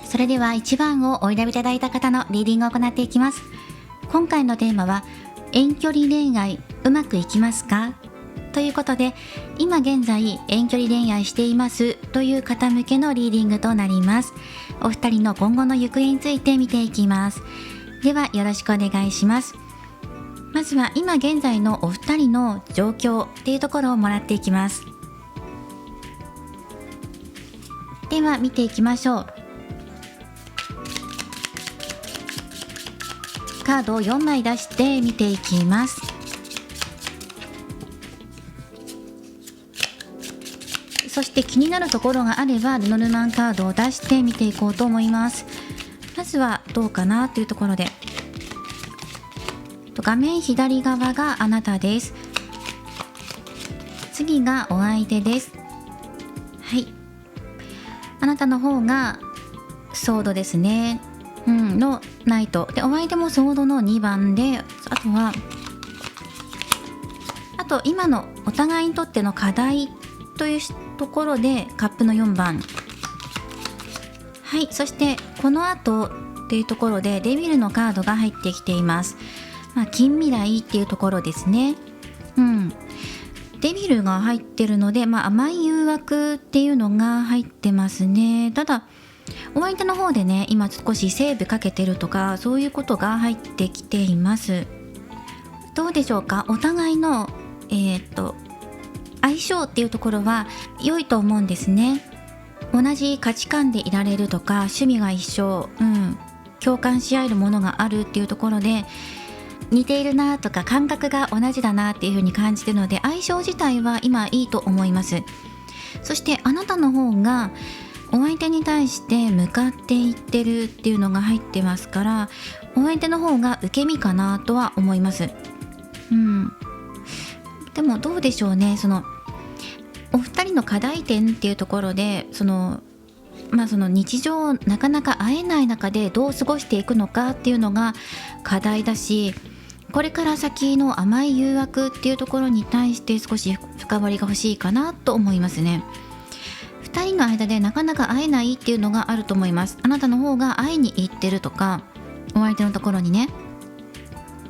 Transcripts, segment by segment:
それでは1番をお選びいただいた方のリーディングを行っていきます。今回のテーマは遠距離恋愛うまくいきますかということで、今現在遠距離恋愛していますという方向けのリーディングとなります。お二人の今後の行方について見ていきます。ではよろしくお願いします。まずは今現在のお二人の状況っていうところをもらっていきます。では見ていきましょう。カードを4枚出して見ていきます。そして気になるところがあればルノルマンカードを出して見ていこうと思います。まずはどうかなというところで、画面左側があなたです。次がお相手です。はい、あなたの方がソードですね、のナイトで、お相手もソードの2番で、あと今のお互いにとっての課題というところでカップの4番。はい、そしてこの後っていうところでデビルのカードが入ってきています。近未来っていうところですね。デビルが入ってるので、甘い誘惑っていうのが入ってますね。ただお相手の方でね、今少しセーブかけてるとか、そういうことが入ってきています。どうでしょうか。お互いの相性っていうところは良いと思うんですね。同じ価値観でいられるとか、趣味が一緒、共感し合えるものがあるっていうところで、似ているなとか感覚が同じだなっていう風に感じているので、相性自体は今いいと思います。そしてあなたの方がお相手に対して向かっていってるっていうのが入ってますから、お相手の方が受け身かなとは思います。でもどうでしょうね。お二人の課題点っていうところで、その日常なかなか会えない中でどう過ごしていくのかっていうのが課題だし、これから先の甘い誘惑っていうところに対して少し深掘りが欲しいかなと思いますね。2人の間でなかなか会えないっていうのがあると思います。あなたの方が会いに行ってるとか、お相手のところにね、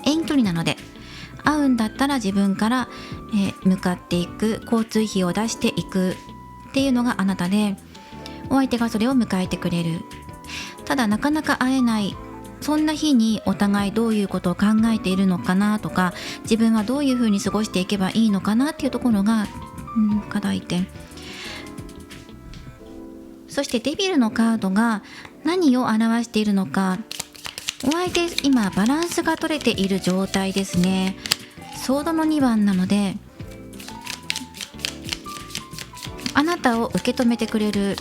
遠距離なので会うんだったら自分から、向かっていく、交通費を出していくっていうのがあなたで、お相手がそれを迎えてくれる。ただなかなか会えない、そんな日にお互いどういうことを考えているのかなとか、自分はどういうふうに過ごしていけばいいのかなっていうところが、課題点。そしてデビルのカードが何を表しているのか。お相手今バランスが取れている状態ですね。ソードの2番なので、あなたを受け止めてくれるっ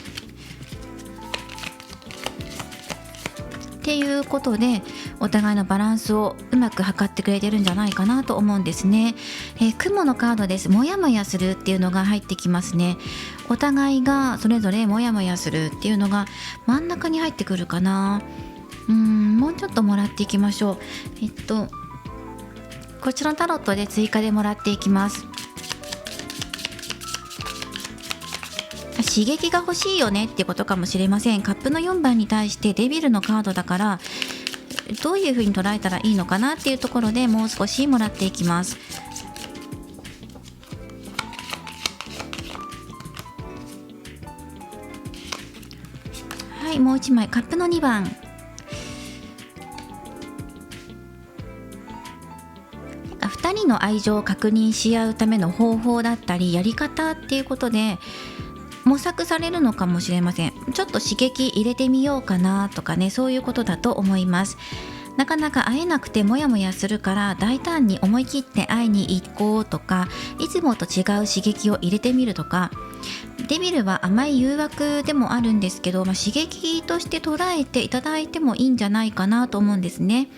ていうことで、お互いのバランスをうまく測ってくれてるんじゃないかなと思うんですね。雲のカードです。もやもやするっていうのが入ってきますね。お互いがそれぞれもやもやするっていうのが真ん中に入ってくるかな。もうちょっともらっていきましょう。こちらのタロットで追加でもらっていきます。刺激が欲しいよねってことかもしれません。カップの4番に対してデビルのカードだから、どういう風に捉えたらいいのかなっていうところでもう少しもらっていきます。はい、もう1枚カップの2番。2人の愛情を確認し合うための方法だったりやり方っていうことで模索されるのかもしれません。ちょっと刺激入れてみようかなとかね、そういうことだと思います。なかなか会えなくてモヤモヤするから、大胆に思い切って会いに行こうとか、いつもと違う刺激を入れてみるとか。デビルは甘い誘惑でもあるんですけど、刺激として捉えていただいてもいいんじゃないかなと思うんですね。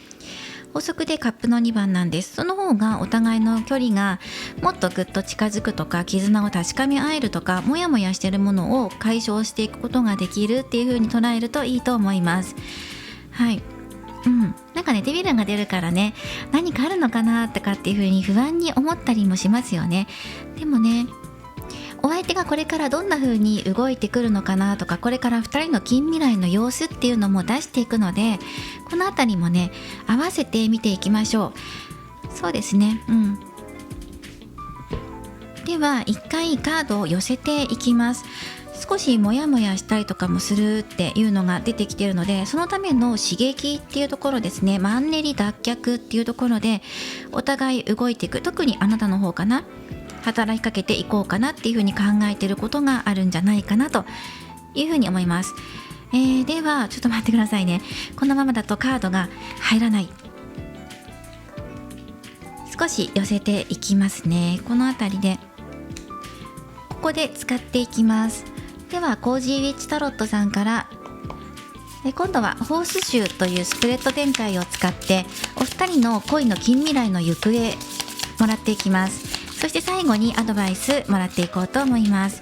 法則でカップの2番なんです。その方がお互いの距離がもっとぐっと近づくとか、絆を確かめ合えるとか、モヤモヤしているものを解消していくことができるっていう風に捉えるといいと思います。はい、なんかね、デビルが出るからね、何かあるのかなとかっていう風に不安に思ったりもしますよね。でもね、お相手がこれからどんな風に動いてくるのかなとか、これから2人の近未来の様子っていうのも出していくので、このあたりもね合わせて見ていきましょう。そうですね、では一回カードを寄せていきます。少しモヤモヤしたりとかもするっていうのが出てきているので、そのための刺激っていうところですね、マンネリ脱却っていうところでお互い動いていく、特にあなたの方かな、働きかけていこうかなっていうふうに考えていることがあるんじゃないかなというふうに思います。ではちょっと待ってくださいね。このままだとカードが入らない。少し寄せていきますね。このあたりでここで使っていきます。ではコージーウィッチタロットさんから今度はホースシューというスプレッド展開を使ってお二人の恋の近未来の行方もらっていきます。そして最後にアドバイスもらっていこうと思います。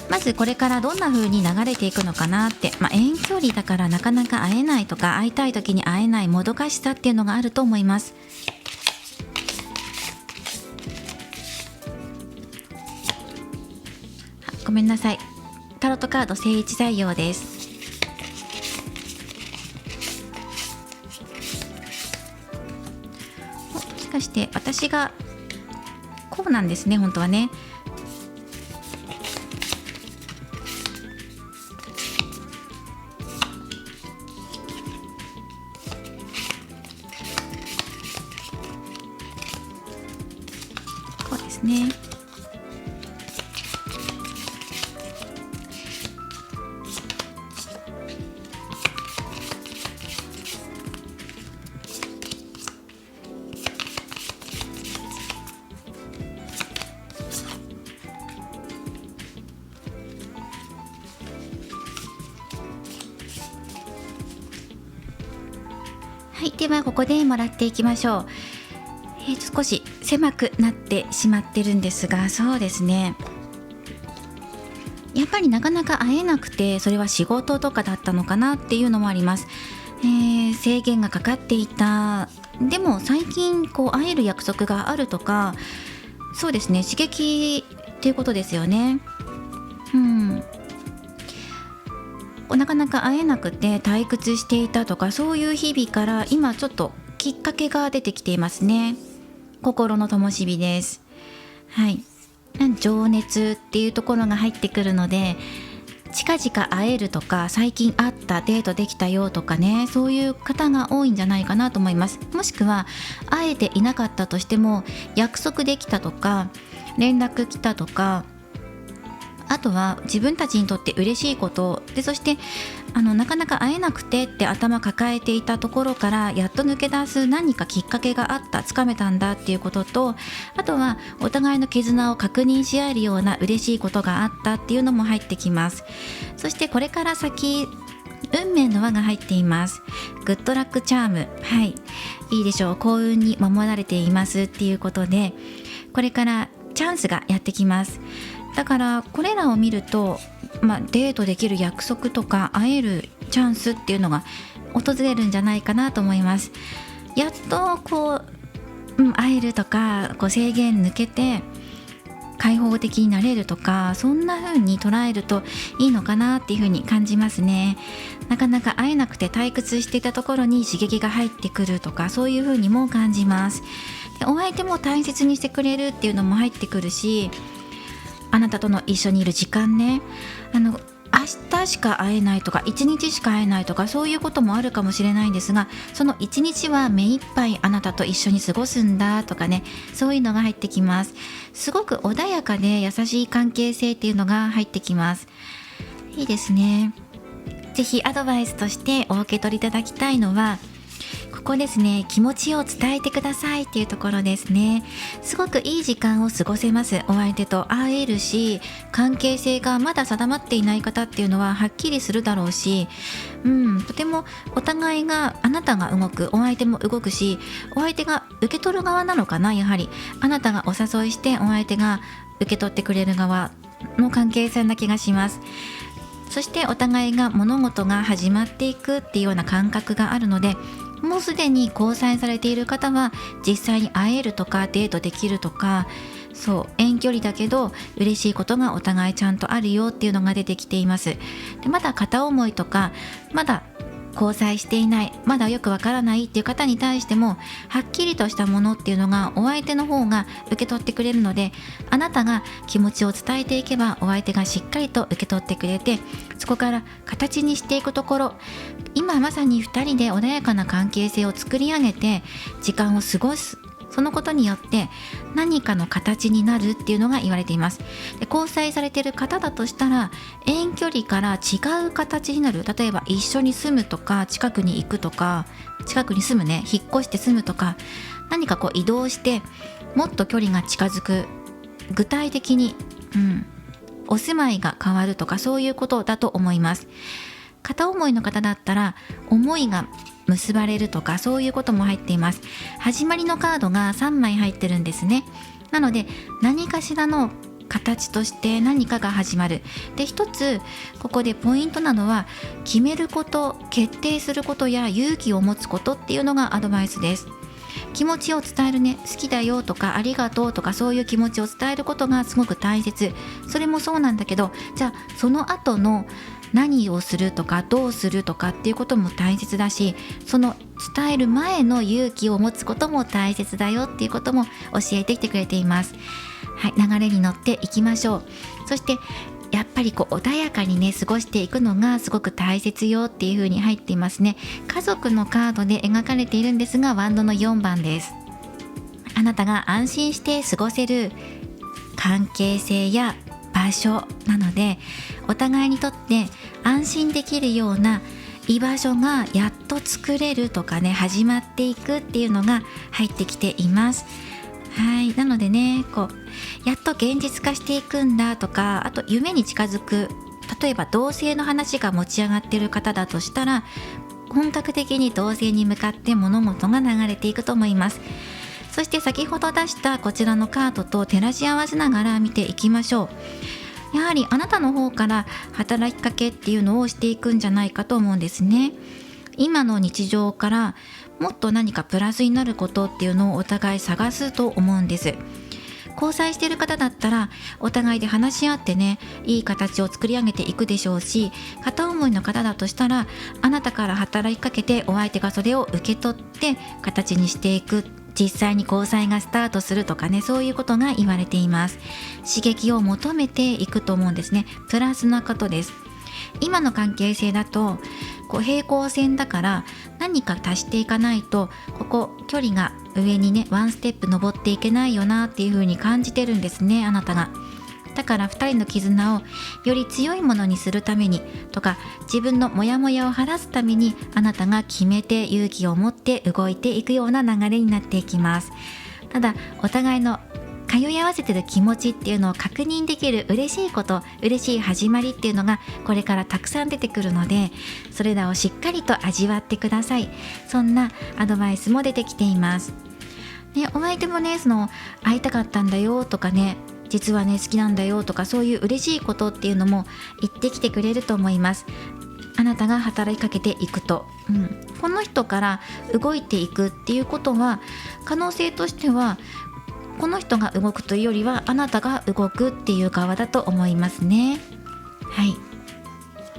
まずこれからどんな風に流れていくのかなって、遠距離だからなかなか会えないとか、会いたい時に会えないもどかしさっていうのがあると思います。ごめんなさい、タロットカード正位置採用です。もしかして私がこうなんですね、本当はね。こうですね。はい、ではここでもらっていきましょう。少し狭くなってしまってるんですが、そうですね、やっぱりなかなか会えなくて、それは仕事とかだったのかなっていうのもあります。制限がかかっていた。でも最近会える約束があるとか、そうですね、刺激っていうことですよね。なかなか会えなくて退屈していたとか、そういう日々から今ちょっときっかけが出てきていますね。心の灯火です。はい、情熱っていうところが入ってくるので、近々会えるとか、最近会ったデートできたよとかね、そういう方が多いんじゃないかなと思います。もしくは会えていなかったとしても約束できたとか、連絡来たとか、あとは自分たちにとって嬉しいことで、そしてなかなか会えなくてって頭抱えていたところからやっと抜け出す何かきっかけがあった、つかめたんだっていうことと、あとはお互いの絆を確認し合えるような嬉しいことがあったっていうのも入ってきます。そしてこれから先、運命の輪が入っています。グッドラックチャーム、はい、いいでしょう。幸運に守られていますっていうことで、これからチャンスがやってきます。だからこれらを見ると、デートできる約束とか会えるチャンスっていうのが訪れるんじゃないかなと思います。やっと会えるとか、制限抜けて開放的になれるとか、そんな風に捉えるといいのかなっていう風に感じますね。なかなか会えなくて退屈していたところに刺激が入ってくるとか、そういう風にも感じます。で、お相手も大切にしてくれるっていうのも入ってくるし、あなたとの一緒にいる時間ね、明日しか会えないとか、1日しか会えないとか、そういうこともあるかもしれないんですが、その1日は目いっぱいあなたと一緒に過ごすんだとかね、そういうのが入ってきます。すごく穏やかで優しい関係性っていうのが入ってきます。いいですね。ぜひアドバイスとしてお受け取りいただきたいのは、ここですね、気持ちを伝えてくださいっていうところですね。すごくいい時間を過ごせます。お相手と会えるし、関係性がまだ定まっていない方っていうのははっきりするだろうし、とてもお互いが、あなたが動く、お相手も動くし、お相手が受け取る側なのかな。やはりあなたがお誘いしてお相手が受け取ってくれる側の関係性な気がします。そしてお互いが物事が始まっていくっていうような感覚があるので、もうすでに交際されている方は実際に会えるとかデートできるとか、そう遠距離だけど嬉しいことがお互いちゃんとあるよっていうのが出てきています。でまだ片思いとかまだ交際していない、まだよくわからないっていう方に対してもはっきりとしたものっていうのがお相手の方が受け取ってくれるので、あなたが気持ちを伝えていけばお相手がしっかりと受け取ってくれて、そこから形にしていくところ、今まさに2人で穏やかな関係性を作り上げて時間を過ごす、そのことによって何かの形になるっていうのが言われています。で交際されている方だとしたら遠距離から違う形になる、例えば一緒に住むとか近くに行くとか、近くに住むね、引っ越して住むとか、何か移動してもっと距離が近づく、具体的に、お住まいが変わるとか、そういうことだと思います。片思いの方だったら思いが結ばれるとか、そういうことも入っています。始まりのカードが3枚入ってるんですね。なので何かしらの形として何かが始まる。で一つここでポイントなのは、決めること、決定することや勇気を持つことっていうのがアドバイスです。気持ちを伝えるね、好きだよとかありがとうとか、そういう気持ちを伝えることがすごく大切。それもそうなんだけど、じゃあその後の何をするとかどうするとかっていうことも大切だし、その伝える前の勇気を持つことも大切だよっていうことも教えてきてくれています。はい、流れに乗っていきましょう。そしてやっぱり穏やかにね過ごしていくのがすごく大切よっていう風に入っていますね。家族のカードで描かれているんですが、ワンドの4番です。あなたが安心して過ごせる関係性や場所なので、お互いにとって安心できるような居場所がやっと作れるとかね、始まっていくっていうのが入ってきています。はい、なのでね、やっと現実化していくんだとか、あと夢に近づく、例えば同性の話が持ち上がっている方だとしたら、本格的に同性に向かって物事が流れていくと思います。そして先ほど出したこちらのカードと照らし合わせながら見ていきましょう。やはりあなたの方から働きかけっていうのをしていくんじゃないかと思うんですね。今の日常からもっと何かプラスになることっていうのをお互い探すと思うんです。交際している方だったらお互いで話し合ってね、いい形を作り上げていくでしょうし、片思いの方だとしたらあなたから働きかけてお相手がそれを受け取って形にしていく、実際に交際がスタートするとかね、そういうことが言われています。刺激を求めていくと思うんですね。プラスなことです。今の関係性だと平行線だから、何か足していかないと距離が上にねワンステップ登っていけないよなっていう風に感じてるんですね、あなたが。だから2人の絆をより強いものにするためにとか、自分のモヤモヤを晴らすためにあなたが決めて勇気を持って動いていくような流れになっていきます。ただお互いの通い合わせてる気持ちっていうのを確認できる嬉しいこと、嬉しい始まりっていうのがこれからたくさん出てくるので、それらをしっかりと味わってください。そんなアドバイスも出てきていますね。お相手もね、会いたかったんだよとかね、実はね好きなんだよとか、そういう嬉しいことっていうのも言ってきてくれると思います。あなたが働きかけていくと、この人から動いていくっていうことは、可能性としてはこの人が動くというよりはあなたが動くっていう側だと思いますね。はい、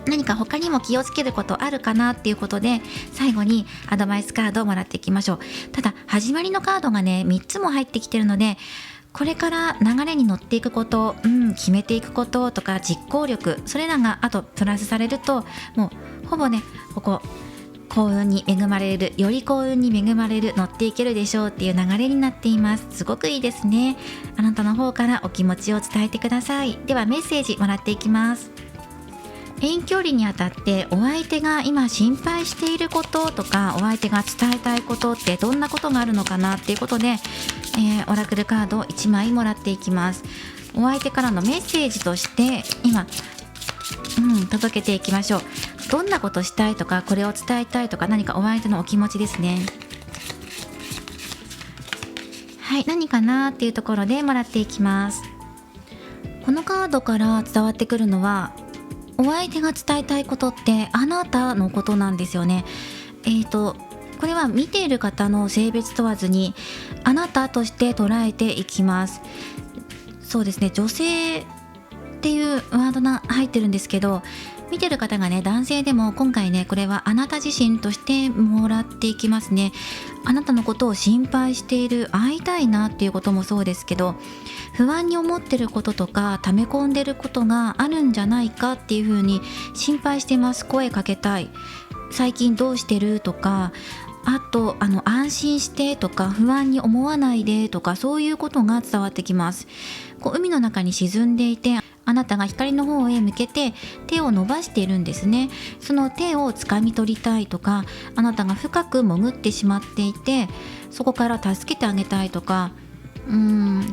何か他にも気をつけることあるかなっていうことで、最後にアドバイスカードをもらっていきましょう。ただ始まりのカードがね3つも入ってきてるので、これから流れに乗っていくこと、決めていくこととか実行力、それらがあとプラスされると、もうほぼね幸運に恵まれる、より幸運に恵まれる、乗っていけるでしょうっていう流れになっています。すごくいいですね。あなたの方からお気持ちを伝えてください。ではメッセージもらっていきます。遠距離にあたってお相手が今心配していることとか、お相手が伝えたいことってどんなことがあるのかなっていうことで、オラクルカードを1枚もらっていきます。お相手からのメッセージとして今、届けていきましょう。どんなことしたいとか、これを伝えたいとか、何かお相手のお気持ちですね。はい、何かなっていうところでもらっていきます。このカードから伝わってくるのは、お相手が伝えたいことってあなたのことなんですよね。これは見ている方の性別問わずにあなたとして捉えていきます。そうですね、女性っていうワードが入ってるんですけど、見てる方がね男性でも今回ねこれはあなた自身としてもらっていきますね。あなたのことを心配している、会いたいなっていうこともそうですけど、不安に思ってることとか溜め込んでることがあるんじゃないかっていうふうに心配してます。声かけたい、最近どうしてるとか、あと安心してとか不安に思わないでとか、そういうことが伝わってきます。こう海の中に沈んでいて、あなたが光の方へ向けて手を伸ばしているんですね。その手を掴み取りたいとか、あなたが深く潜ってしまっていてそこから助けてあげたいとか、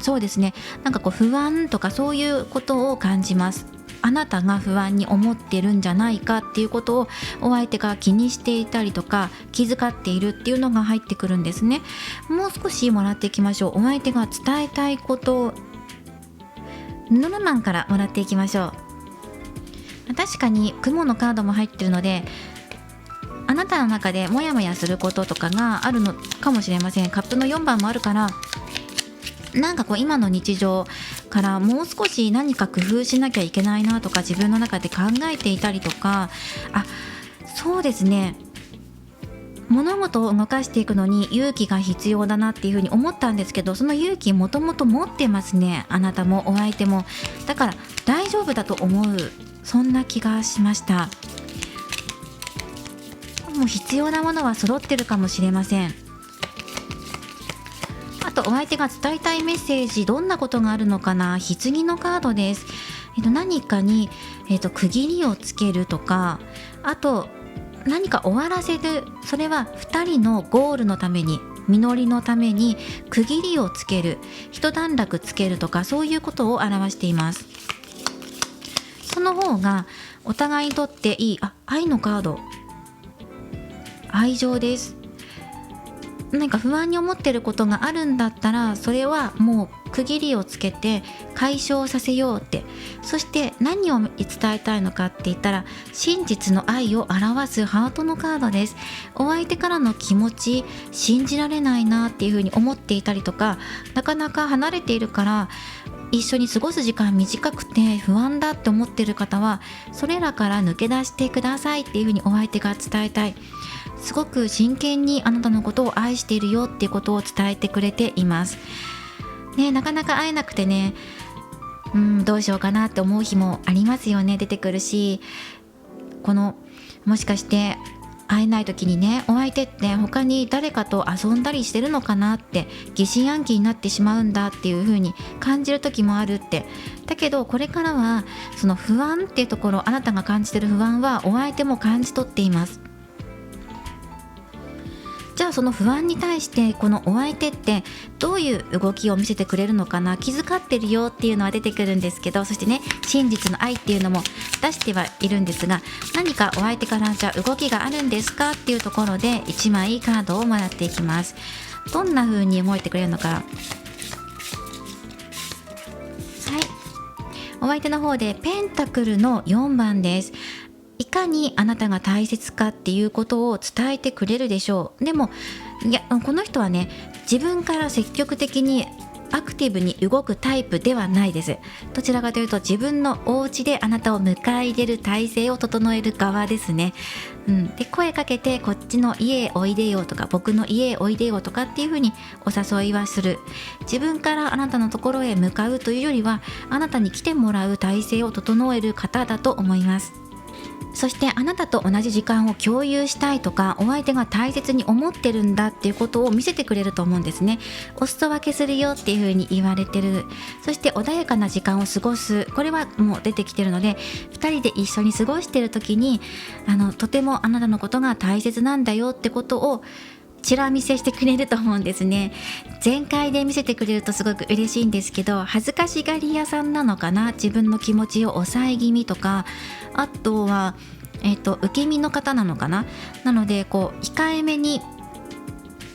そうですね、なんかこう不安とかそういうことを感じます。あなたが不安に思ってるんじゃないかっていうことをお相手が気にしていたりとか気遣っているっていうのが入ってくるんですね。もう少しもらっていきましょう。お相手が伝えたいことをヌルマンからもらっていきましょう。確かに雲のカードも入ってるので、あなたの中でモヤモヤすることとかがあるのかもしれません。カップの4番もあるから、なんかこう今の日常からもう少し何か工夫しなきゃいけないなとか自分の中で考えていたりとか、そうですね、物事を動かしていくのに勇気が必要だなっていうふうに思ったんですけど、その勇気もともと持ってますね、あなたもお相手も。だから大丈夫だと思う、そんな気がしました。もう必要なものは揃ってるかもしれません。あとお相手が伝えたいメッセージ、どんなことがあるのかな。棺のカードです。何かに、区切りをつけるとか、あと何か終わらせる、それは2人のゴールのために、実りのために区切りをつける、一段落つけるとか、そういうことを表しています。その方がお互いにとっていい。愛のカード、愛情です。何か不安に思ってることがあるんだったら、それはもう区切りをつけて解消させようって。そして何を伝えたいのかって言ったら、真実の愛を表すハートのカードです。お相手からの気持ち、信じられないなっていうふうに思っていたりとか、なかなか離れているから一緒に過ごす時間短くて不安だって思っている方は、それらから抜け出してくださいっていうふうにお相手が伝えたい。すごく真剣にあなたのことを愛しているよっていうことを伝えてくれていますね。なかなか会えなくてね、どうしようかなって思う日もありますよね。出てくるし、もしかして会えない時にね、お相手って他に誰かと遊んだりしてるのかなって、疑心暗鬼になってしまうんだっていう風に感じる時もあるって。だけどこれからはその不安っていうところ、あなたが感じてる不安はお相手も感じ取っています。じゃあその不安に対してこのお相手ってどういう動きを見せてくれるのかな。気遣ってるよっていうのは出てくるんですけど、そしてね、真実の愛っていうのも出してはいるんですが、何かお相手からじゃあ動きがあるんですかっていうところで1枚カードをもらっていきます。どんな風に動いてくれるのか。はい、お相手の方でペンタクルの4番です。いかにあなたが大切かっていうことを伝えてくれるでしょう。でもこの人はね、自分から積極的にアクティブに動くタイプではないです。どちらかというと自分のお家であなたを迎え入れる体制を整える側ですね。で声かけてこっちの家へおいでよとか、僕の家へおいでよとかっていう風にお誘いはする。自分からあなたのところへ向かうというよりは、あなたに来てもらう体制を整える方だと思います。そしてあなたと同じ時間を共有したいとか、お相手が大切に思ってるんだっていうことを見せてくれると思うんですね。お裾分けするよっていう風に言われてる。そして穏やかな時間を過ごす、これはもう出てきてるので、2人で一緒に過ごしてる時にとてもあなたのことが大切なんだよってことをチラ見せしてくれると思うんですね。全開で見せてくれるとすごく嬉しいんですけど、恥ずかしがり屋さんなのかな。自分の気持ちを抑え気味とか、あとは、受け身の方なのかな。なので控えめに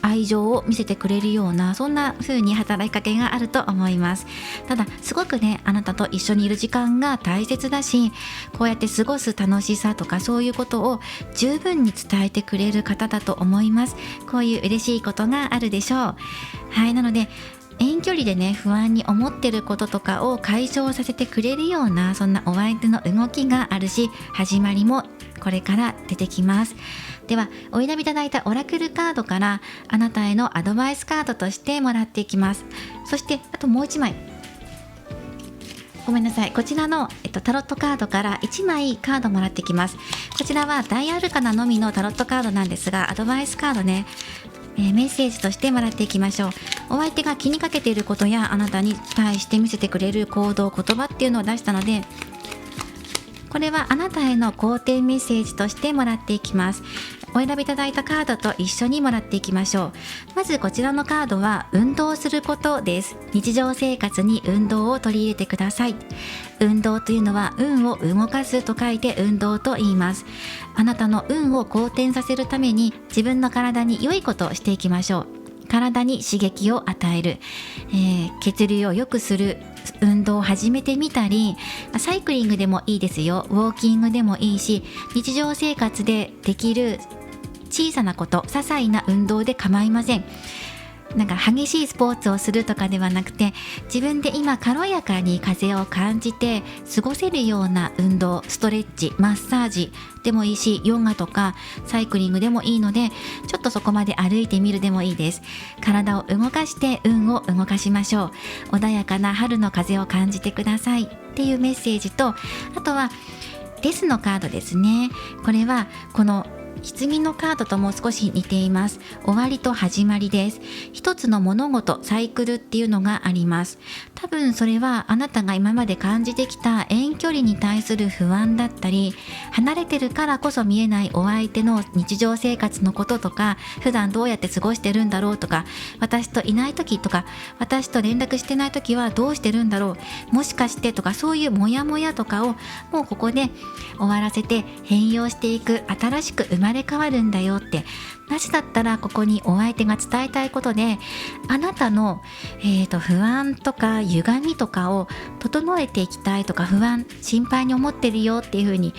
愛情を見せてくれるような、そんな風に働きかけがあると思います。ただすごくね、あなたと一緒にいる時間が大切だし、こうやって過ごす楽しさとかそういうことを十分に伝えてくれる方だと思います。こういう嬉しいことがあるでしょう。はい、なので遠距離でね、不安に思ってることとかを解消させてくれるような、そんなお相手の動きがあるし、始まりもこれから出てきます。ではお選びいただいたオラクルカードからあなたへのアドバイスカードとしてもらっていきます。そしてあともう1枚、ごめんなさい、こちらの、タロットカードから1枚カードもらってきます。こちらは大アルカナのみのタロットカードなんですが、アドバイスカードね、メッセージとしてもらっていきましょう。お相手が気にかけていることやあなたに対して見せてくれる行動、言葉っていうのを出したので、これはあなたへの肯定メッセージとしてもらっていきます。お選びいただいたカードと一緒にもらっていきましょう。まずこちらのカードは運動することです。日常生活に運動を取り入れてください。運動というのは運を動かすと書いて運動と言います。あなたの運を好転させるために自分の体に良いことをしていきましょう。体に刺激を与える、血流を良くする運動を始めてみたり、サイクリングでもいいですよ。ウォーキングでもいいし、日常生活でできる小さなこと、些細な運動で構いません。なんか激しいスポーツをするとかではなくて、自分で今軽やかに風を感じて過ごせるような運動、ストレッチ、マッサージでもいいし、ヨガとかサイクリングでもいいので、ちょっとそこまで歩いてみるでもいいです。体を動かして運を動かしましょう。穏やかな春の風を感じてくださいっていうメッセージと、あとはデスのカードですね。これはこの棺のカードとも少し似ています。終わりと始まりです。一つの物事、サイクルっていうのがあります。多分それはあなたが今まで感じてきた遠距離に対する不安だったり、離れてるからこそ見えないお相手の日常生活のこととか、普段どうやって過ごしてるんだろうとか、私といない時とか、私と連絡してない時はどうしてるんだろう、もしかしてとか、そういうモヤモヤとかをもうここで終わらせて変容していく、新しく生まれ変わるんだよって。なぜだったらここにお相手が伝えたいことで、あなたの、不安とか歪みとかを整えていきたいとか、不安、心配に思ってるよっていう風に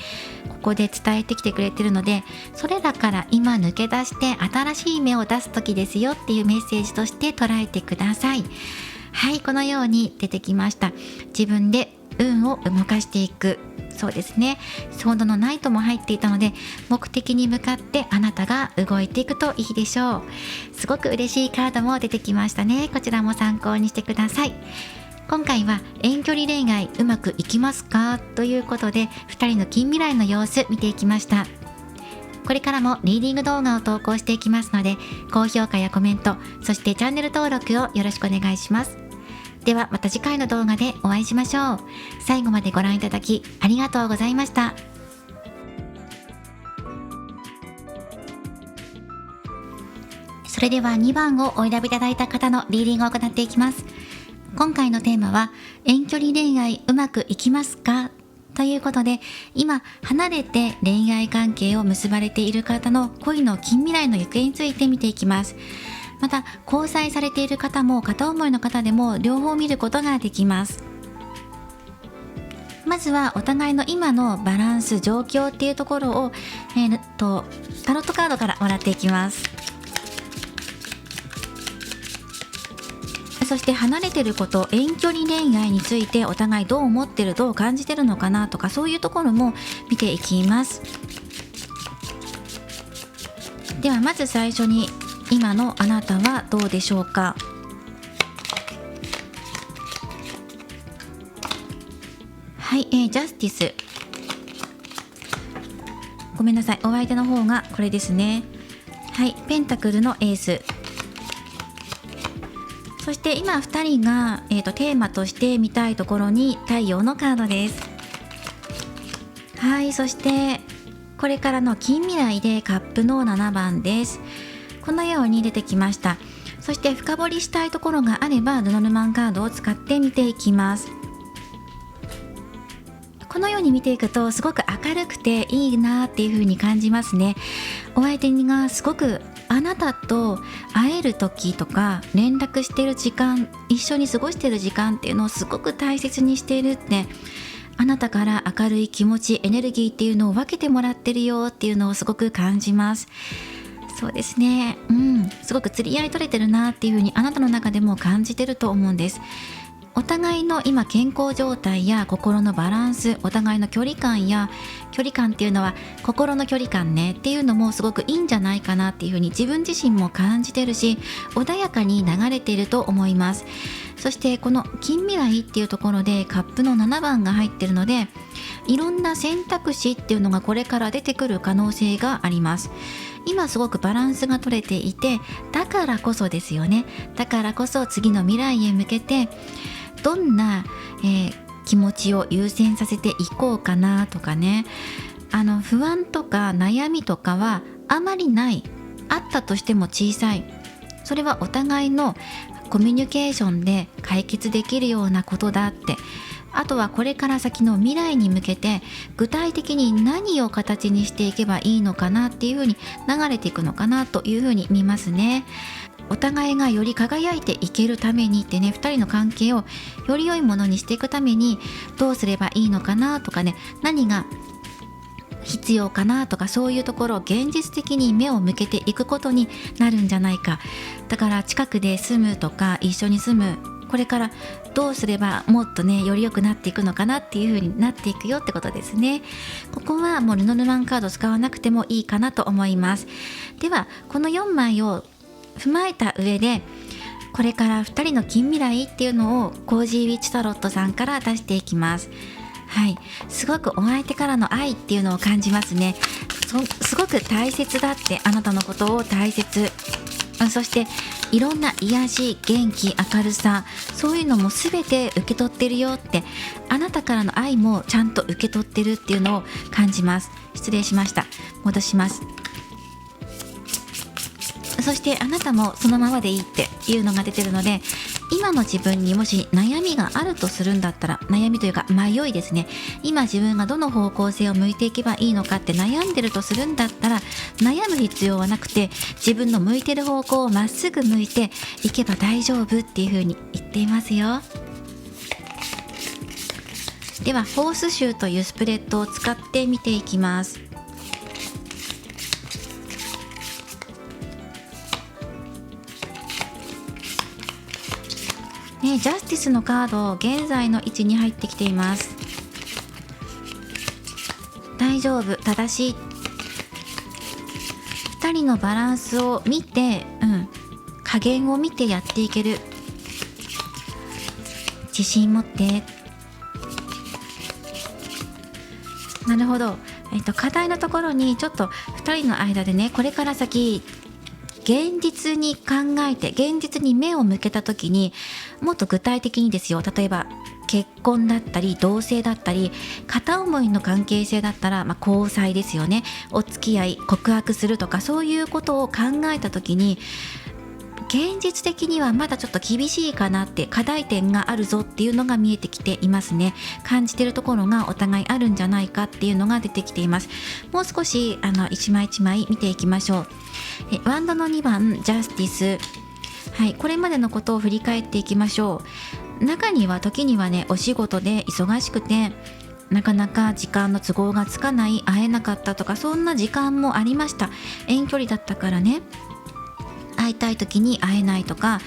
ここで伝えてきてくれてるので、それらから今抜け出して新しい芽を出す時ですよっていうメッセージとして捉えてください。はい、このように出てきました。自分で運を動かしていく。そうですね、ソードのナイトも入っていたので、目的に向かってあなたが動いていくといいでしょう。すごく嬉しいカードも出てきましたね。こちらも参考にしてください。今回は遠距離恋愛うまくいきますかということで、2人の近未来の様子見ていきました。これからもリーディング動画を投稿していきますので、高評価やコメント、そしてチャンネル登録をよろしくお願いします。ではまた次回の動画でお会いしましょう。最後までご覧いただきありがとうございました。それでは2番をお選びいただいた方のリーディングを行っていきます。今回のテーマは遠距離恋愛うまくいきますかということで、今離れて恋愛関係を結ばれている方の恋の近未来の行方について見ていきます。また交際されている方も片思いの方でも両方見ることができます。まずはお互いの今のバランス状況っていうところを、タロットカードからもらっていきます。そして離れてること、遠距離恋愛についてお互いどう思ってる、どう感じてるのかなとか、そういうところも見ていきます。ではまず最初に、今のあなたはどうでしょうか。はい、ジャスティス。ごめんなさい、お相手の方がこれですね。はい、ペンタクルのエース。そして今2人が、テーマとして見たいところに太陽のカードです。はい、そしてこれからの近未来でカップの7番です。このように出てきました。そして深掘りしたいところがあればルノルマンカードを使って見ていきます。このように見ていくとすごく明るくていいなっていう風に感じますね。お相手がすごくあなたと会える時とか連絡している時間、一緒に過ごしている時間っていうのをすごく大切にしているって、あなたから明るい気持ち、エネルギーっていうのを分けてもらってるよっていうのをすごく感じます。そうですね、すごく釣り合い取れてるなっていうふうにあなたの中でも感じてると思うんです。お互いの今健康状態や心のバランス、お互いの距離感っていうのは心の距離感ねっていうのもすごくいいんじゃないかなっていうふうに自分自身も感じてるし、穏やかに流れていると思います。そしてこの近未来っていうところでカップの7番が入ってるので、いろんな選択肢っていうのがこれから出てくる可能性があります。今すごくバランスが取れていて、だからこそですよね。だからこそ次の未来へ向けてどんな、気持ちを優先させていこうかなとかね、不安とか悩みとかはあまりない、あったとしても小さい、それはお互いのコミュニケーションで解決できるようなことだって、あとはこれから先の未来に向けて具体的に何を形にしていけばいいのかなっていうふうに流れていくのかなというふうに見ますね。お互いがより輝いていけるためにってね、2人の関係をより良いものにしていくためにどうすればいいのかなとかね、何が必要かなとか、そういうところを現実的に目を向けていくことになるんじゃないか。だから近くで住むとか一緒に住む、これからどうすればもっとねより良くなっていくのかなっていう風になっていくよってことですね。ここはもうルノルマンカード使わなくてもいいかなと思います。ではこの4枚を踏まえた上で、これから2人の近未来っていうのをコージーウィッチタロットさんから出していきます。はい、すごくお相手からの愛っていうのを感じますね。すごく大切だって、あなたのことを大切、そしていろんな癒し、元気、明るさ、そういうのも全て受け取ってるよって、あなたからの愛もちゃんと受け取ってるっていうのを感じます。失礼しました。戻します。そしてあなたもそのままでいいっていうのが出てるので、今の自分にもし悩みがあるとするんだったら、悩みというか迷いですね、今自分がどの方向性を向いていけばいいのかって悩んでるとするんだったら、悩む必要はなくて自分の向いてる方向をまっすぐ向いていけば大丈夫っていう風に言っていますよ。ではフォースシューというスプレッドを使って見ていきます。ジャスティスのカード現在の位置に入ってきています。大丈夫、正しい。2人のバランスを見て、加減を見てやっていける。自信持って。なるほど。課題のところにちょっと2人の間でね、これから先現実に考えて、現実に目を向けた時にもっと具体的にですよ、例えば結婚だったり同棲だったり片思いの関係性だったら、交際ですよね、お付き合い、告白するとか、そういうことを考えた時に現実的にはまだちょっと厳しいかなって、課題点があるぞっていうのが見えてきていますね。感じてるところがお互いあるんじゃないかっていうのが出てきています。もう少し一枚一枚見ていきましょう。ワンドの2番ジャスティス、はい、これまでのことを振り返っていきましょう。中には時にはね、お仕事で忙しくてなかなか時間の都合がつかない、会えなかったとか、そんな時間もありました。遠距離だったからね、会いたい時に会えないとか、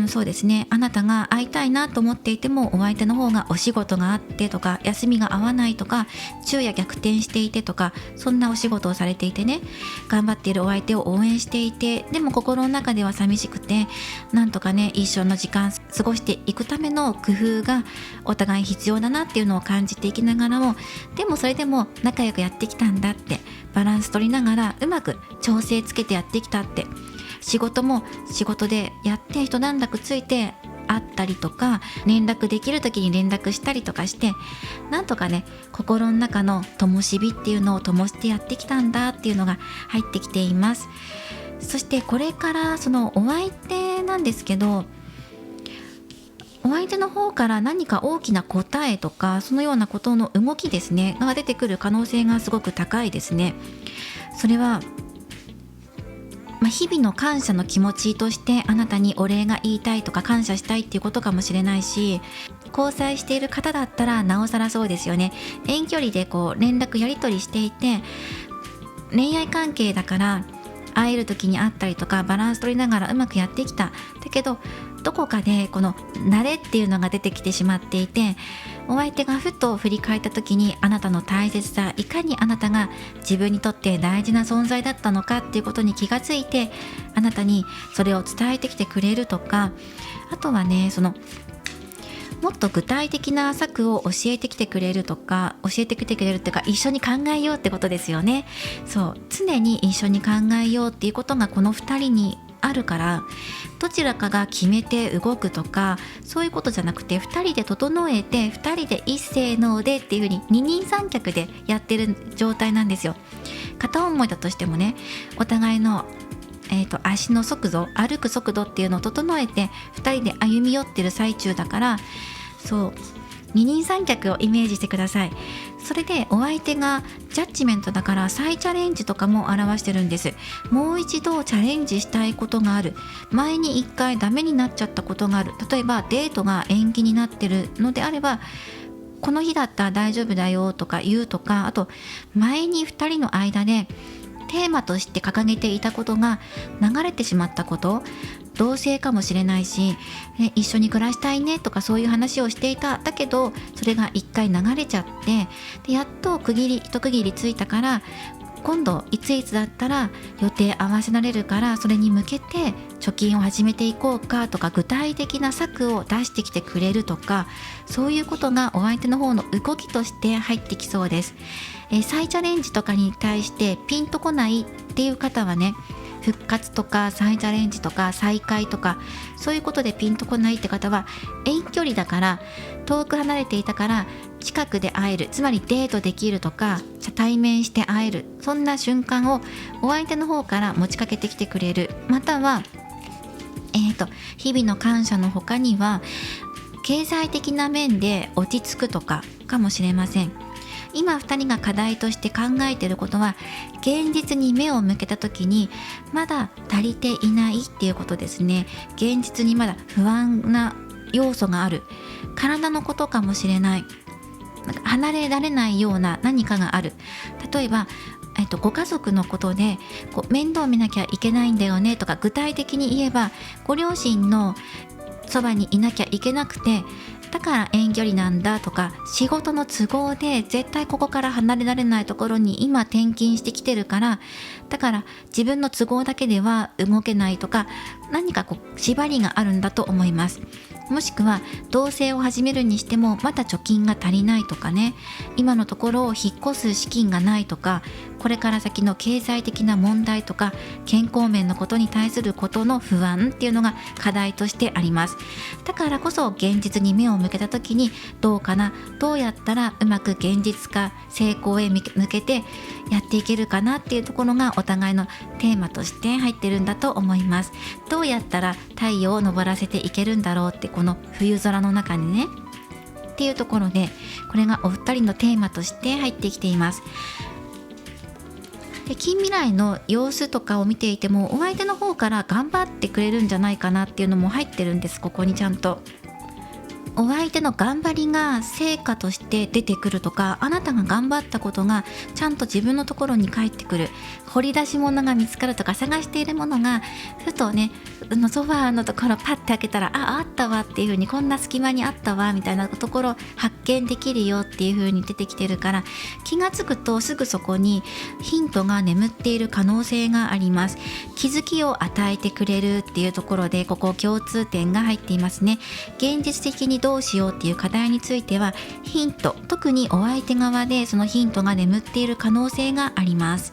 そうですね、あなたが会いたいなと思っていてもお相手の方がお仕事があってとか、休みが合わないとか、昼夜逆転していてとか、そんなお仕事をされていてね、頑張っているお相手を応援していて、でも心の中では寂しくて、なんとかね一緒の時間過ごしていくための工夫がお互い必要だなっていうのを感じていきながらも、でもそれでも仲良くやってきたんだって、バランス取りながらうまく調整つけてやってきたって、仕事も仕事でやって一段落ついて会ったりとか、連絡できる時に連絡したりとかして、なんとかね心の中の灯火っていうのを灯してやってきたんだっていうのが入ってきています。そしてこれからそのお相手なんですけど、お相手の方から何か大きな答えとか、そのようなことの動きですねが出てくる可能性がすごく高いですね。それは日々の感謝の気持ちとしてあなたにお礼が言いたいとか感謝したいっていうことかもしれないし、交際している方だったらなおさらそうですよね。遠距離で連絡やり取りしていて、恋愛関係だから会える時に会ったりとかバランス取りながらうまくやってきた。だけどどこかでこの慣れっていうのが出てきてしまっていて、お相手がふと振り返った時にあなたの大切さ、いかにあなたが自分にとって大事な存在だったのかっていうことに気がついて、あなたにそれを伝えてきてくれるとか、あとはね、もっと具体的な策を教えてきてくれるとか、教えてきてくれるっていうか、一緒に考えようってことですよね。そう、常に一緒に考えようっていうことがこの2人にあるから、どちらかが決めて動くとかそういうことじゃなくて、2人で整えて2人で一斉のでっていう風に二人三脚でやってる状態なんですよ。片思いだとしてもね、お互いの足の速度、歩く速度っていうのを整えて2人で歩み寄ってる最中だから、そう二人三脚をイメージしてください。それでお相手がジャッジメントだから再チャレンジとかも表してるんです。もう一度チャレンジしたいことがある、前に一回ダメになっちゃったことがある、例えばデートが延期になってるのであれば、この日だったら大丈夫だよとか言うとか、あと前に2人の間でテーマとして掲げていたことが流れてしまったこと、同棲かもしれないし、一緒に暮らしたいねとかそういう話をしていた。だけどそれが一回流れちゃって、でやっと一区切りついたから、今度いついつだったら予定合わせられるから、それに向けて貯金を始めていこうかとか、具体的な策を出してきてくれるとか、そういうことがお相手の方の動きとして入ってきそうです。再チャレンジとかに対してピンとこないっていう方はね、復活とか再チャレンジとか再会とかそういうことでピンとこないって方は、遠距離だから遠く離れていたから近くで会える、つまりデートできるとか対面して会える、そんな瞬間をお相手の方から持ちかけてきてくれる。または日々の感謝の他には経済的な面で落ち着くとかかもしれません。今2人が課題として考えていることは、現実に目を向けた時にまだ足りていないっていうことですね。現実にまだ不安な要素がある、体のことかもしれない、離れられないような何かがある。例えばご家族のことで面倒見なきゃいけないんだよねとか、具体的に言えばご両親のそばにいなきゃいけなくて、だから遠距離なんだとか、仕事の都合で絶対ここから離れられないところに今転勤してきてるから、だから自分の都合だけでは動けないとか、何か縛りがあるんだと思います。もしくは同棲を始めるにしてもまだ貯金が足りないとかね、今のところ引っ越す資金がないとか、これから先の経済的な問題とか健康面のことに対することの不安っていうのが課題としてあります。だからこそ現実に目を向けた時に、どうかな、どうやったらうまく現実化、成功へ向けてやっていけるかなっていうところがお互いのテーマとして入ってるんだと思います。どうやったら太陽を昇らせていけるんだろうって、この冬空の中にねっていうところで、これがお二人のテーマとして入ってきています。で近未来の様子とかを見ていても、お相手の方から頑張ってくれるんじゃないかなっていうのも入ってるんです。ここにちゃんとお相手の頑張りが成果として出てくるとか、あなたが頑張ったことがちゃんと自分のところに返ってくる、掘り出し物が見つかるとか、探しているものがふとね、ソファーのところパッて開けたら、あったわっていう風に、こんな隙間にあったわみたいなところ発見できるよっていう風に出てきてるから、気がつくとすぐそこにヒントが眠っている可能性があります。気づきを与えてくれるっていうところで、ここ共通点が入っていますね。現実的にどうしようっていう課題についてはヒント、特にお相手側でそのヒントが眠っている可能性があります。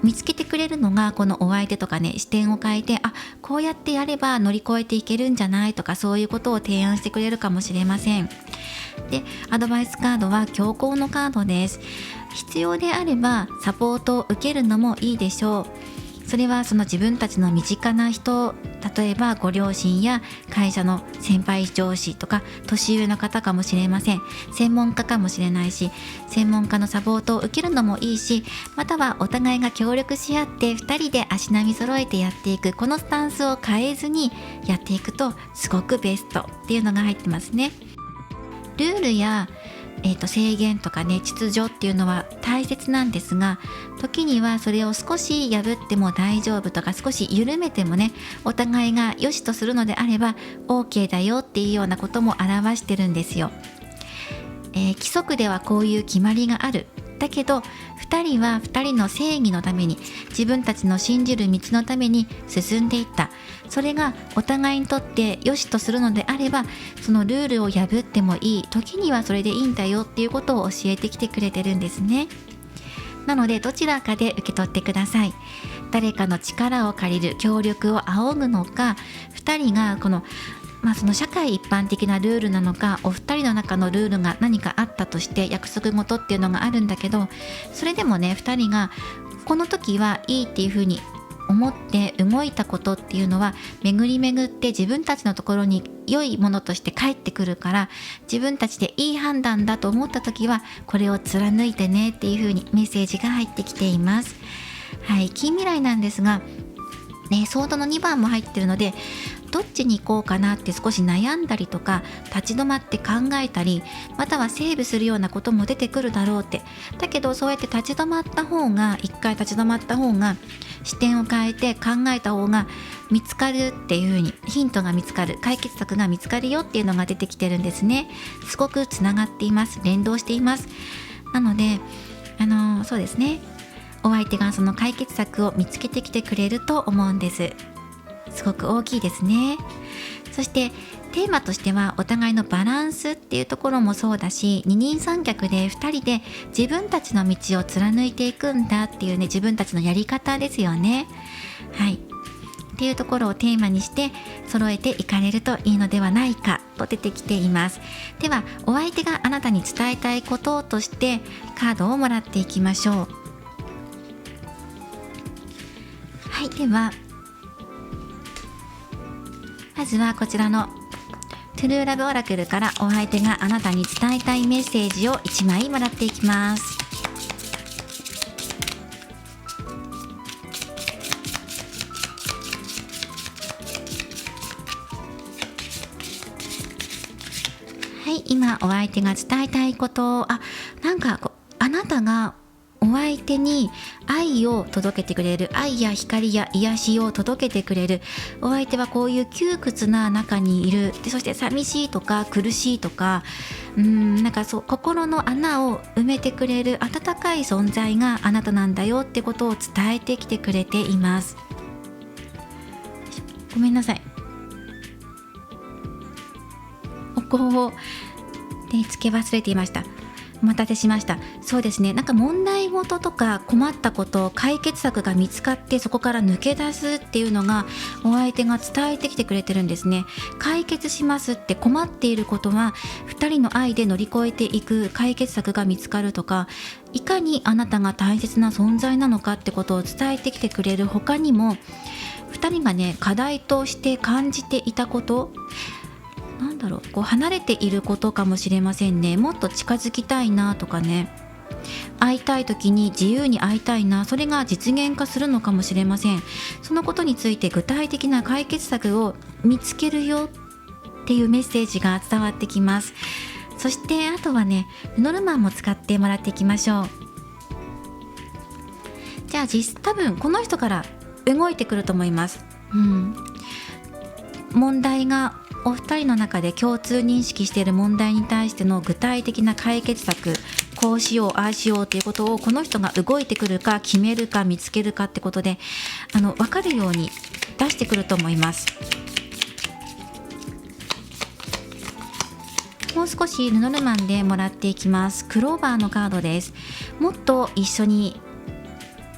見つけてくれるのがこのお相手とかね、視点を変えて、こうやってやれば乗り越えていけるんじゃないとか、そういうことを提案してくれるかもしれません。でアドバイスカードは強行のカードです。必要であればサポートを受けるのもいいでしょう。それはその自分たちの身近な人例えばご両親や会社の先輩上司とか年上の方かもしれません。専門家かもしれないし、専門家のサポートを受けるのもいいし、またはお互いが協力し合って2人で足並み揃えてやっていく、このスタンスを変えずにやっていくとすごくベストっていうのが入ってますね。ルールや制限とかね、秩序っていうのは大切なんですが、時にはそれを少し破っても大丈夫とか、少し緩めてもね、お互いが良しとするのであれば OK だよっていうようなことも表してるんですよ。規則ではこういう決まりがある。だけど2人は2人の正義のために、自分たちの信じる道のために進んでいった。それがお互いにとって良しとするのであれば、そのルールを破ってもいい、時にはそれでいいんだよっていうことを教えてきてくれてるんですね。なのでどちらかで受け取ってください。誰かの力を借りる、協力を仰ぐのか、2人がその社会一般的なルールなのか、お二人の中のルールが何かあったとして約束事っていうのがあるんだけど、それでもね、二人がこの時はいいっていうふうに思って動いたことっていうのは、巡り巡って自分たちのところに良いものとして返ってくるから、自分たちでいい判断だと思った時はこれを貫いてねっていうふうにメッセージが入ってきています。はい、近未来なんですがね、ソードの2番も入ってるので、どっちに行こうかなって少し悩んだりとか、立ち止まって考えたり、またはセーブするようなことも出てくるだろうって。だけどそうやって一回立ち止まった方が視点を変えて考えた方が見つかるっていう風に、ヒントが見つかる、解決策が見つかるよっていうのが出てきてるんですね。すごくつながっています。連動しています。なのでそうですね、お相手がその解決策を見つけてきてくれると思うんです。すごく大きいですね。そしてテーマとしては、お互いのバランスっていうところもそうだし、二人三脚で2人で自分たちの道を貫いていくんだっていうね、自分たちのやり方ですよね。はい、っていうところをテーマにして揃えていかれるといいのではないかと出てきています。ではお相手があなたに伝えたいこととしてカードをもらっていきましょう。はい、ではまずはこちらのトゥルーラブオラクルから、お相手があなたに伝えたいメッセージを1枚もらっていきます。はい、今お相手が伝えたいこと、あなたがお相手に愛を届けてくれる、愛や光や癒しを届けてくれる。お相手はこういう窮屈な中にいる。で、そして寂しいとか苦しいとか、心の穴を埋めてくれる温かい存在があなたなんだよってことを伝えてきてくれています。ごめんなさい、お香をつけ忘れていました。お待たせしました。そうですね、問題事とか困ったこと、解決策が見つかってそこから抜け出すっていうのがお相手が伝えてきてくれてるんですね。解決しますって、困っていることは2人の愛で乗り越えていく解決策が見つかるとか、いかにあなたが大切な存在なのかってことを伝えてきてくれる他にも、2人がね、課題として感じていたこと、離れていることかもしれませんね。もっと近づきたいなとかね、会いたい時に自由に会いたいな、それが実現化するのかもしれません。そのことについて具体的な解決策を見つけるよっていうメッセージが伝わってきます。そしてあとはね、ノルマンも使ってもらっていきましょう。じゃあ多分この人から動いてくると思います。問題がお二人の中で共通認識している問題に対しての具体的な解決策、こうしようああしようということをこの人が動いてくるか決めるか見つけるかってことで分かるように出してくると思います。もう少しルノルマンでもらっていきます。クローバーのカードです。もっと一緒に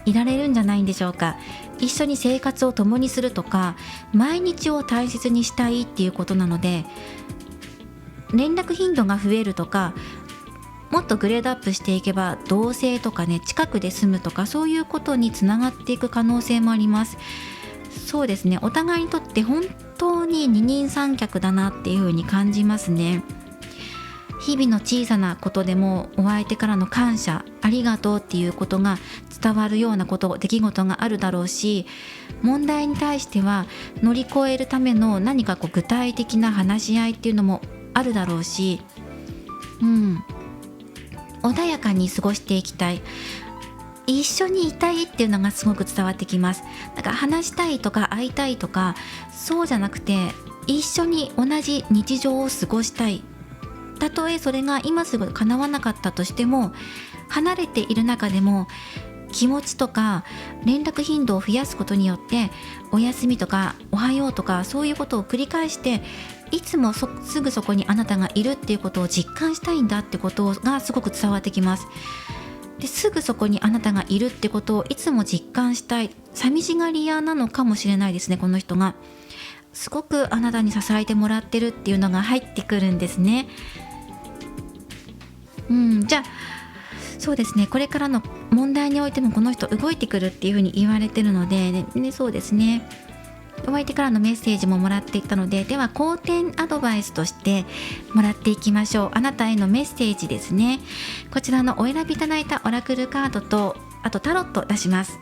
いられるんじゃないんでしょうか。一緒に生活を共にするとか、毎日を大切にしたいっていうことなので、連絡頻度が増えるとか、もっとグレードアップしていけば同棲とかね、近くで住むとか、そういうことにつながっていく可能性もあります。そうですね、お互いにとって本当に二人三脚だなっていう風に感じますね。日々の小さなことでもお相手からの感謝、ありがとうっていうことが伝わるようなこと、出来事があるだろうし、問題に対しては乗り越えるための何か具体的な話し合いっていうのもあるだろうし、穏やかに過ごしていきたい、一緒にいたいっていうのがすごく伝わってきます。だから話したいとか会いたいとかそうじゃなくて、一緒に同じ日常を過ごしたい。たとえそれが今すぐ叶わなかったとしても、離れている中でも気持ちとか連絡頻度を増やすことによって、おやすみとかおはようとかそういうことを繰り返して、いつもすぐそこにあなたがいるっていうことを実感したいんだってことがすごく伝わってきます。ですぐそこにあなたがいるってことをいつも実感したい、寂しがり屋なのかもしれないですね。この人がすごくあなたに支えてもらってるっていうのが入ってくるんですね。じゃあそうですね、これからの問題においてもこの人動いてくるっていうふうに言われてるので、そうですね、お相手からのメッセージももらっていったので、では好転アドバイスとしてもらっていきましょう。あなたへのメッセージですね。こちらのお選びいただいたオラクルカードと、あとタロット出します。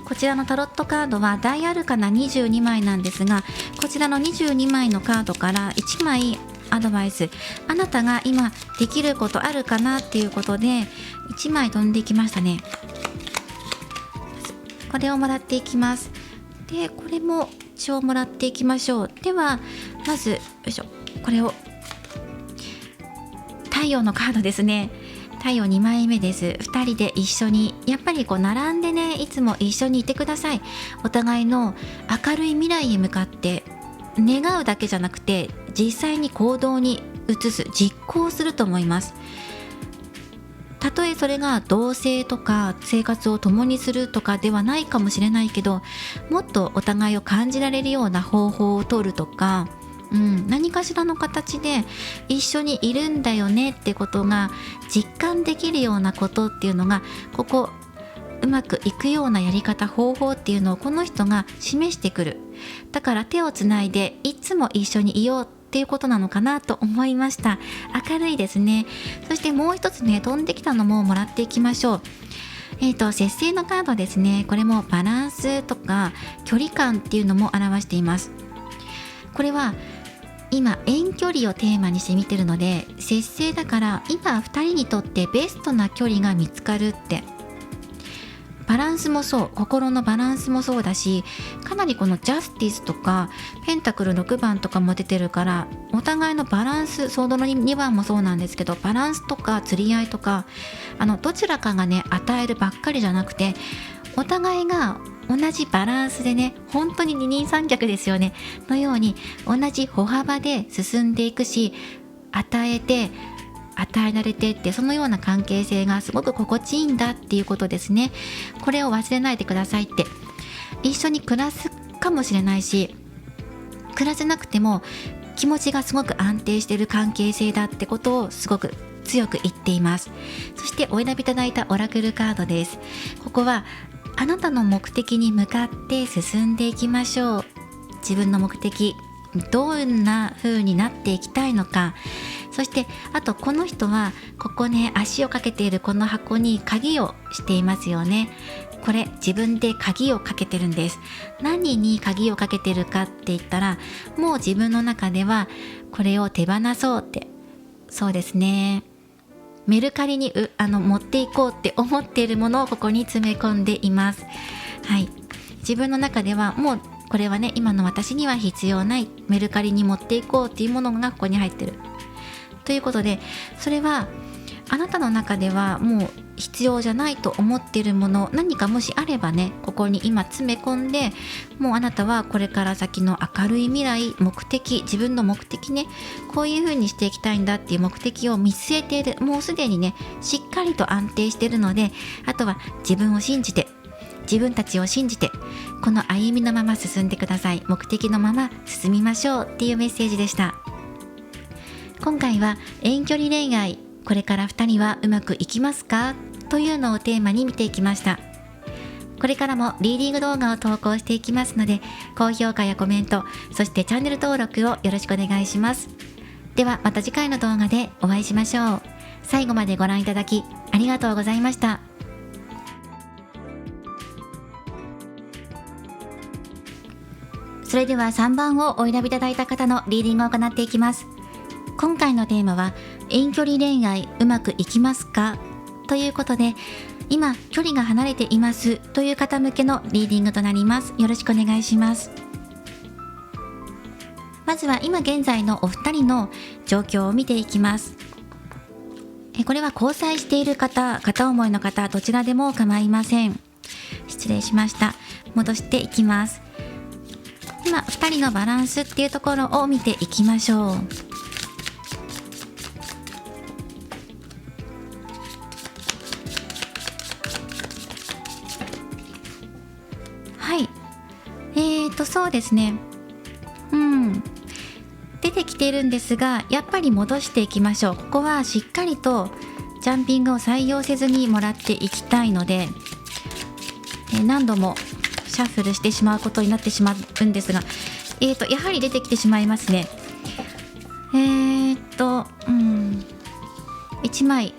こちらのタロットカードは大アルカナ22枚なんですが、こちらの22枚のカードから1枚アドバイス、あなたが今できることあるかなっていうことで1枚飛んでいきましたね。これをもらっていきます。でこれも一応もらっていきましょう。ではまずこれを太陽のカードですね。太陽2枚目です。2人で一緒にやっぱり並んでね、いつも一緒にいてください。お互いの明るい未来へ向かって願うだけじゃなくて、実際に行動に移す、実行すると思います。たとえそれが同棲とか生活を共にするとかではないかもしれないけど、もっとお互いを感じられるような方法を取るとか、何かしらの形で一緒にいるんだよねってことが実感できるようなことっていうのが、うまくいくようなやり方、方法っていうのをこの人が示してくる。だから手をつないでいつも一緒にいようっていうことなのかなと思いました。明るいですね。そしてもう一つね、飛んできたのももらっていきましょう。節制のカードですね。これもバランスとか距離感っていうのも表しています。これは今遠距離をテーマにして見てるので、節制だから今2人にとってベストな距離が見つかるって、バランスもそう、心のバランスもそうだし、かなりこのジャスティスとかペンタクル6番とかも出てるから、お互いのバランス、ソードの2番もそうなんですけど、バランスとか釣り合いとか、どちらかがね与えるばっかりじゃなくて、お互いが同じバランスでね、本当に二人三脚ですよねのように同じ歩幅で進んでいくし、与えて与えられてって、そのような関係性がすごく心地いいんだっていうことですね。これを忘れないでくださいって。一緒に暮らすかもしれないし、暮らせなくても気持ちがすごく安定している関係性だってことをすごく強く言っています。そしてお選びいただいたオラクルカードです。ここはあなたの目的に向かって進んでいきましょう。自分の目的、どんな風になっていきたいのか。そしてあとこの人はここね、足をかけているこの箱に鍵をしていますよね。これ自分で鍵をかけてるんです。何に鍵をかけてるかって言ったら、もう自分の中ではこれを手放そうって、そうですね、メルカリに持っていこうって思っているものをここに詰め込んでいます。はい、自分の中ではもうこれはね、今の私には必要ない、メルカリに持っていこうっていうものがここに入ってるということで、それはあなたの中ではもう必要じゃないと思っているもの、何かもしあればね、ここに今詰め込んで、もうあなたはこれから先の明るい未来、目的、自分の目的ね、こういう風にしていきたいんだっていう目的を見据えている、もうすでにねしっかりと安定しているので、あとは自分を信じて、自分たちを信じて、この歩みのまま進んでください。目的のまま進みましょうっていうメッセージでした。今回は遠距離恋愛、これから2人はうまくいきますかというのをテーマに見ていきました。これからもリーディング動画を投稿していきますので、高評価やコメント、そしてチャンネル登録をよろしくお願いします。ではまた次回の動画でお会いしましょう。最後までご覧いただきありがとうございました。それでは3番をお選びいただいた方のリーディングを行っていきます。今回のテーマは遠距離恋愛うまくいきますかということで、今距離が離れていますという方向けのリーディングとなります。よろしくお願いします。まずは今現在のお二人の状況を見ていきます。これは交際している方、片思いの方、どちらでも構いません。失礼しました。戻していきます。今二人のバランスっていうところを見ていきましょう。はい、そうですね、出てきているんですが、やっぱり戻していきましょう。ここはしっかりとジャンピングを採用せずにもらっていきたいので、何度もシャッフルしてしまうことになってしまうんですが、やはり出てきてしまいますね。1枚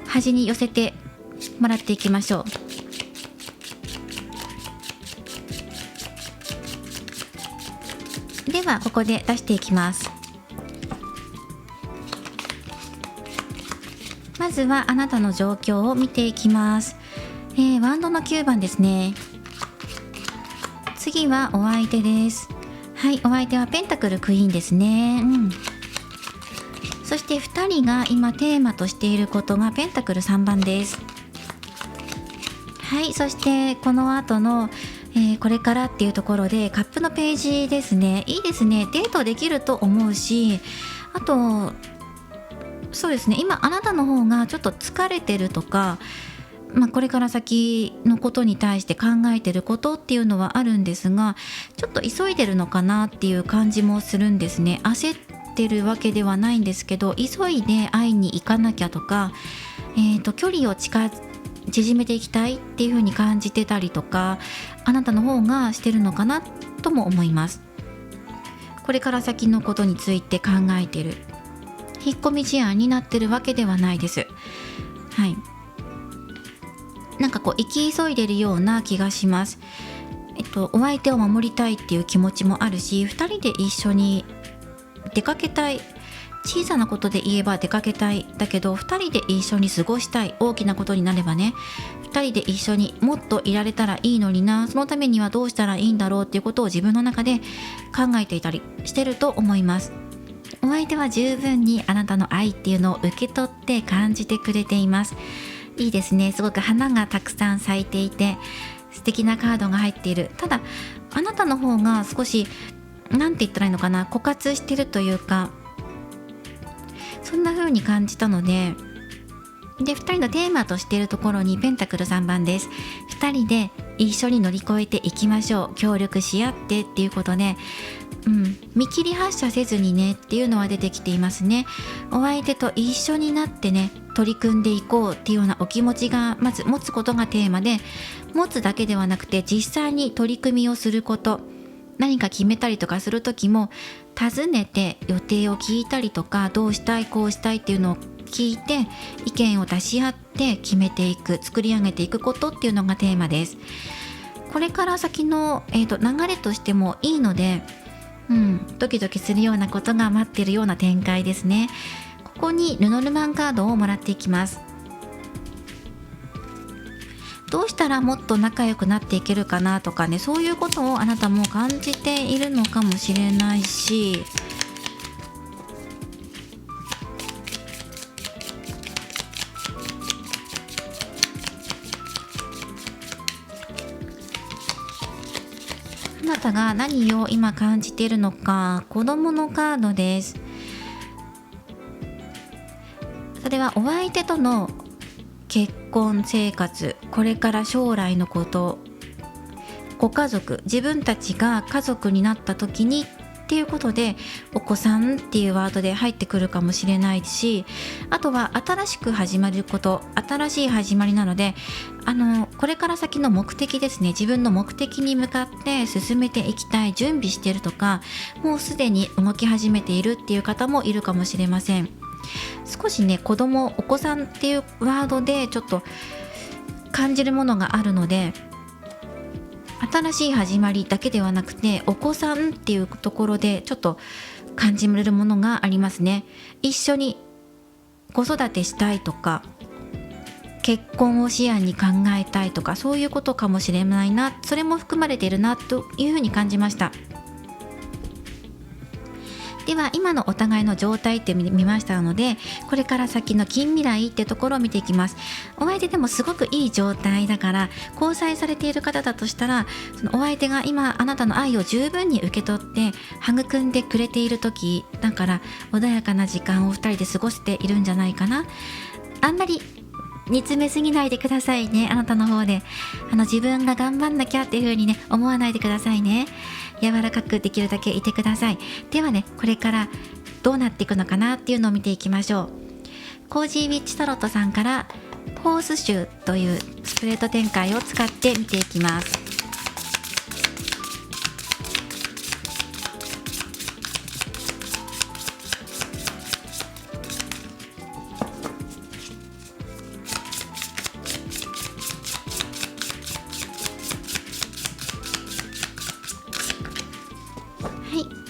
端に寄せてもらっていきましょう。ではここで出していきます。まずはあなたの状況を見ていきます。ワンドの9番ですね。次はお相手です。はい、お相手はペンタクルクイーンですね。そして2人が今テーマとしていることがペンタクル3番です。はい、そしてこの後のこれからっていうところでカップのページですね。いいですね。デートできると思うし、あとそうですね、今あなたの方がちょっと疲れてるとか、これから先のことに対して考えてることっていうのはあるんですが、ちょっと急いでるのかなっていう感じもするんですね。焦ってるわけではないんですけど、急いで会いに行かなきゃとか、距離を縮めていきたいっていう風に感じてたりとか、あなたの方がしてるのかなとも思います。これから先のことについて考えてる、引っ込み思案になってるわけではないです。はい、なんかこう生き急いでるような気がします。お相手を守りたいっていう気持ちもあるし、2人で一緒に出かけたい、小さなことで言えば出かけたいだけど、2人で一緒に過ごしたい、大きなことになればね、2人で一緒にもっといられたらいいのにな、そのためにはどうしたらいいんだろうっていうことを自分の中で考えていたりしてると思います。お相手は十分にあなたの愛っていうのを受け取って感じてくれています。いいですね。すごく花がたくさん咲いていて素敵なカードが入っている。ただあなたの方が少しなんて言ったらいいのかな、枯渇してるというか、そんな風に感じたので、2人のテーマとしているところにペンタクル3番です。2人で一緒に乗り越えていきましょう、協力し合ってっていうことで、見切り発車せずにねっていうのは出てきていますね。お相手と一緒になってね、取り組んでいこうっていうようなお気持ちがまず持つことがテーマで、持つだけではなくて実際に取り組みをすること、何か決めたりとかする時も尋ねて予定を聞いたりとか、どうしたいこうしたいっていうのを聞いて意見を出し合って決めていく、作り上げていくことっていうのがテーマです。これから先の、流れとしてもいいので、ドキドキするようなことが待っているような展開ですね。ここにルノルマンカードをもらっていきます。どうしたらもっと仲良くなっていけるかなとかね、そういうことをあなたも感じているのかもしれないし、あなたが何を今感じているのか、子供のカードです。それはお相手との結婚生活、これから将来のこと、ご家族、自分たちが家族になった時にっていうことでお子さんっていうワードで入ってくるかもしれないし、あとは新しく始まること、新しい始まりなのでこれから先の目的ですね、自分の目的に向かって進めていきたい、準備しているとか、もうすでに動き始めているっていう方もいるかもしれません。少しね、子供、お子さんっていうワードでちょっと感じるものがあるので、新しい始まりだけではなくてお子さんっていうところでちょっと感じるものがありますね。一緒に子育てしたいとか、結婚を視野に考えたいとか、そういうことかもしれないな、それも含まれているなというふうに感じました。では今のお互いの状態って見ましたので、これから先の近未来ってところを見ていきます。お相手でもすごくいい状態だから、交際されている方だとしたら、そのお相手が今あなたの愛を十分に受け取って育んでくれている時だから、穏やかな時間を2人で過ごしているんじゃないかな。あんまり煮詰めすぎないでくださいね。あなたの方で自分が頑張んなきゃっていう風にね、思わないでくださいね。柔らかくできるだけいてください。ではね、これからどうなっていくのかなっていうのを見ていきましょう。コージーウィッチタロットさんからフォース集というスプレッド展開を使って見ていきます。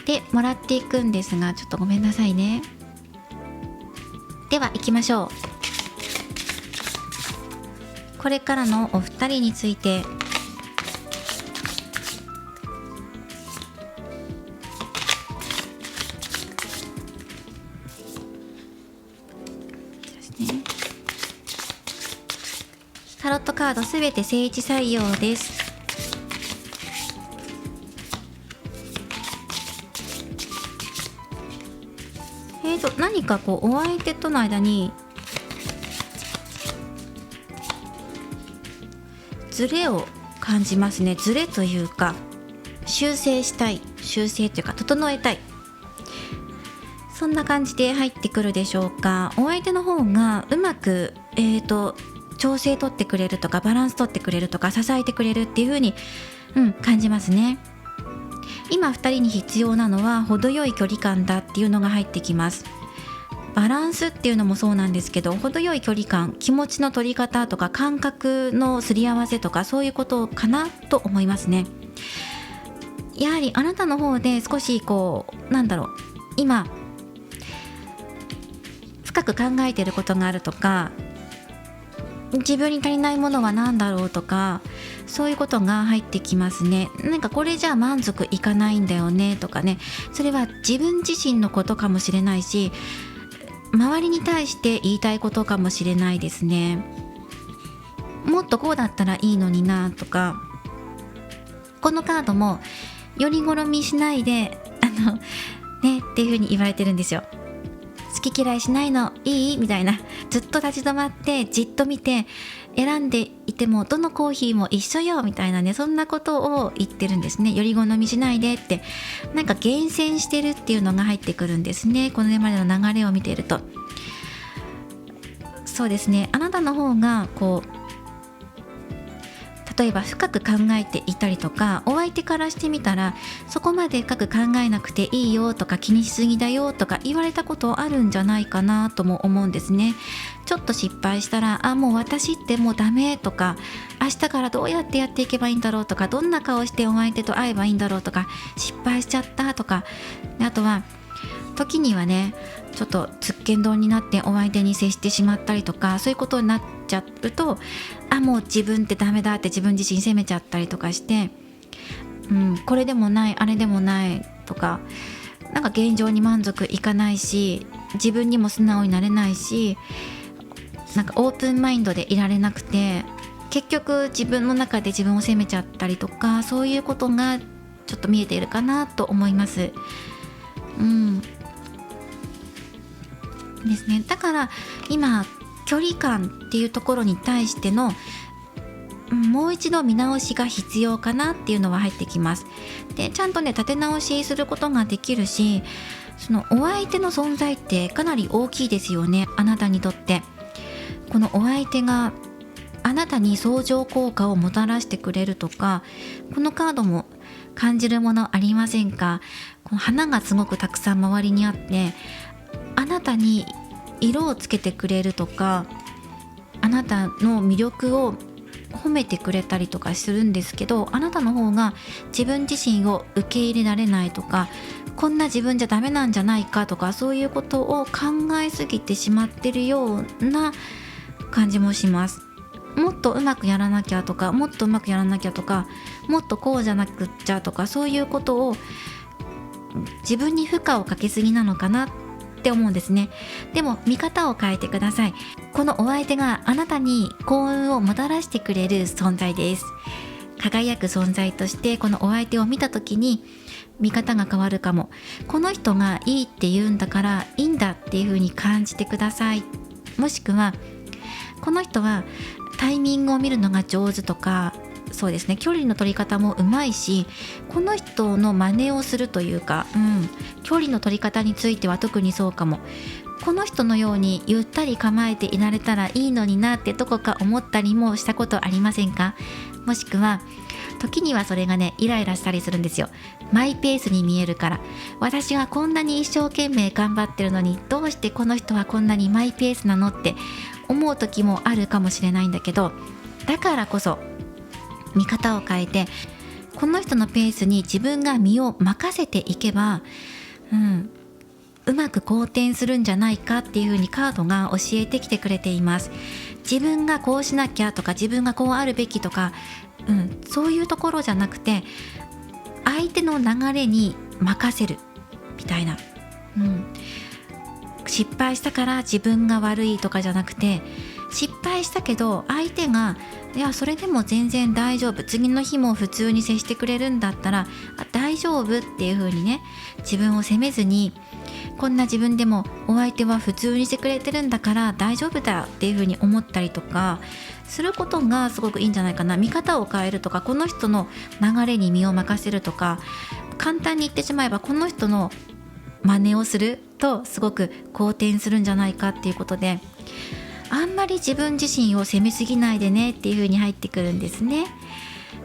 でもらっていくんですが、ちょっとごめんなさいね。では行きましょう。これからのお二人について、タロットカードすべて正位置採用です。何かこうお相手との間にズレを感じますね。ズレというか、修正したい、修正というか整えたい、そんな感じで入ってくるでしょうか。お相手の方がうまく調整取ってくれるとか、バランス取ってくれるとか、支えてくれるっていう風に、感じますね。今2人に必要なのは程よい距離感だっていうのが入ってきます。バランスっていうのもそうなんですけど、程よい距離感、気持ちの取り方とか感覚のすり合わせとか、そういうことかなと思いますね。やはりあなたの方で少し今深く考えていることがあるとか、自分に足りないものは何だろうとか、そういうことが入ってきますね。これじゃ満足いかないんだよねとかね、それは自分自身のことかもしれないし、周りに対して言いたいことかもしれないですね。もっとこうだったらいいのになとか、このカードもより好みしないでねっていう風に言われてるんですよ。好き嫌いしないのいいみたいな、ずっと立ち止まってじっと見て選んでいてもどのコーヒーも一緒よみたいなね、そんなことを言ってるんですね。より好みしないでって、厳選してるっていうのが入ってくるんですね。これまでの流れを見ていると、そうですね、あなたの方が例えば深く考えていたりとか、お相手からしてみたらそこまで深く考えなくていいよとか、気にしすぎだよとか言われたことあるんじゃないかなとも思うんですね。ちょっと失敗したら、もう私ってもうダメとか、明日からどうやってやっていけばいいんだろうとか、どんな顔してお相手と会えばいいんだろうとか、失敗しちゃったとか、あとは時にはね、ちょっとつっけんどんになってお相手に接してしまったりとか、そういうことになっちゃうと、もう自分ってダメだって自分自身責めちゃったりとかして、これでもないあれでもないとか、現状に満足いかないし、自分にも素直になれないし、オープンマインドでいられなくて、結局自分の中で自分を責めちゃったりとか、そういうことがちょっと見えているかなと思います。ですね。だから今距離感っていうところに対してのもう一度見直しが必要かなっていうのは入ってきます。でちゃんとね立て直しすることができるし、そのお相手の存在ってかなり大きいですよね、あなたにとって。このお相手があなたに相乗効果をもたらしてくれるとか、このカードも感じるものありませんか？この花がすごくたくさん周りにあって、あなたに色をつけてくれるとか、あなたの魅力を褒めてくれたりとかするんですけど、あなたの方が自分自身を受け入れられないとか、こんな自分じゃダメなんじゃないかとか、そういうことを考えすぎてしまってるような感じもします。もっとうまくやらなきゃとか、もっとうまくやらなきゃとか、もっとこうじゃなくっちゃとか、そういうことを自分に負荷をかけすぎなのかなって思うんですね。でも見方を変えてください。このお相手があなたに幸運をもたらしてくれる存在です。輝く存在としてこのお相手を見た時に見方が変わるかも。この人がいいって言うんだからいいんだっていう風に感じてください。もしくはこの人はタイミングを見るのが上手とか、そうですね、距離の取り方もうまいし、この人の真似をするというか、距離の取り方については特にそうかも。この人のようにゆったり構えていられたらいいのになってどこか思ったりもしたことありませんか？もしくは時にはそれがねイライラしたりするんですよ。マイペースに見えるから、私がこんなに一生懸命頑張ってるのにどうしてこの人はこんなにマイペースなのって思う時もあるかもしれないんだけど、だからこそ見方を変えてこの人のペースに自分が身を任せていけば、うまく好転するんじゃないかっていうふうにカードが教えてきてくれています。自分がこうしなきゃとか、自分がこうあるべきとか、そういうところじゃなくて相手の流れに任せるみたいな、失敗したから自分が悪いとかじゃなくて、失敗したけど相手がいやそれでも全然大丈夫、次の日も普通に接してくれるんだったら大丈夫っていう風にね、自分を責めずに、こんな自分でもお相手は普通にしてくれてるんだから大丈夫だっていう風に思ったりとかすることがすごくいいんじゃないかな。見方を変えるとか、この人の流れに身を任せるとか、簡単に言ってしまえばこの人の真似をするとすごく好転するんじゃないかっていうことで、あんまり自分自身を責めすぎないでねっていう風に入ってくるんですね。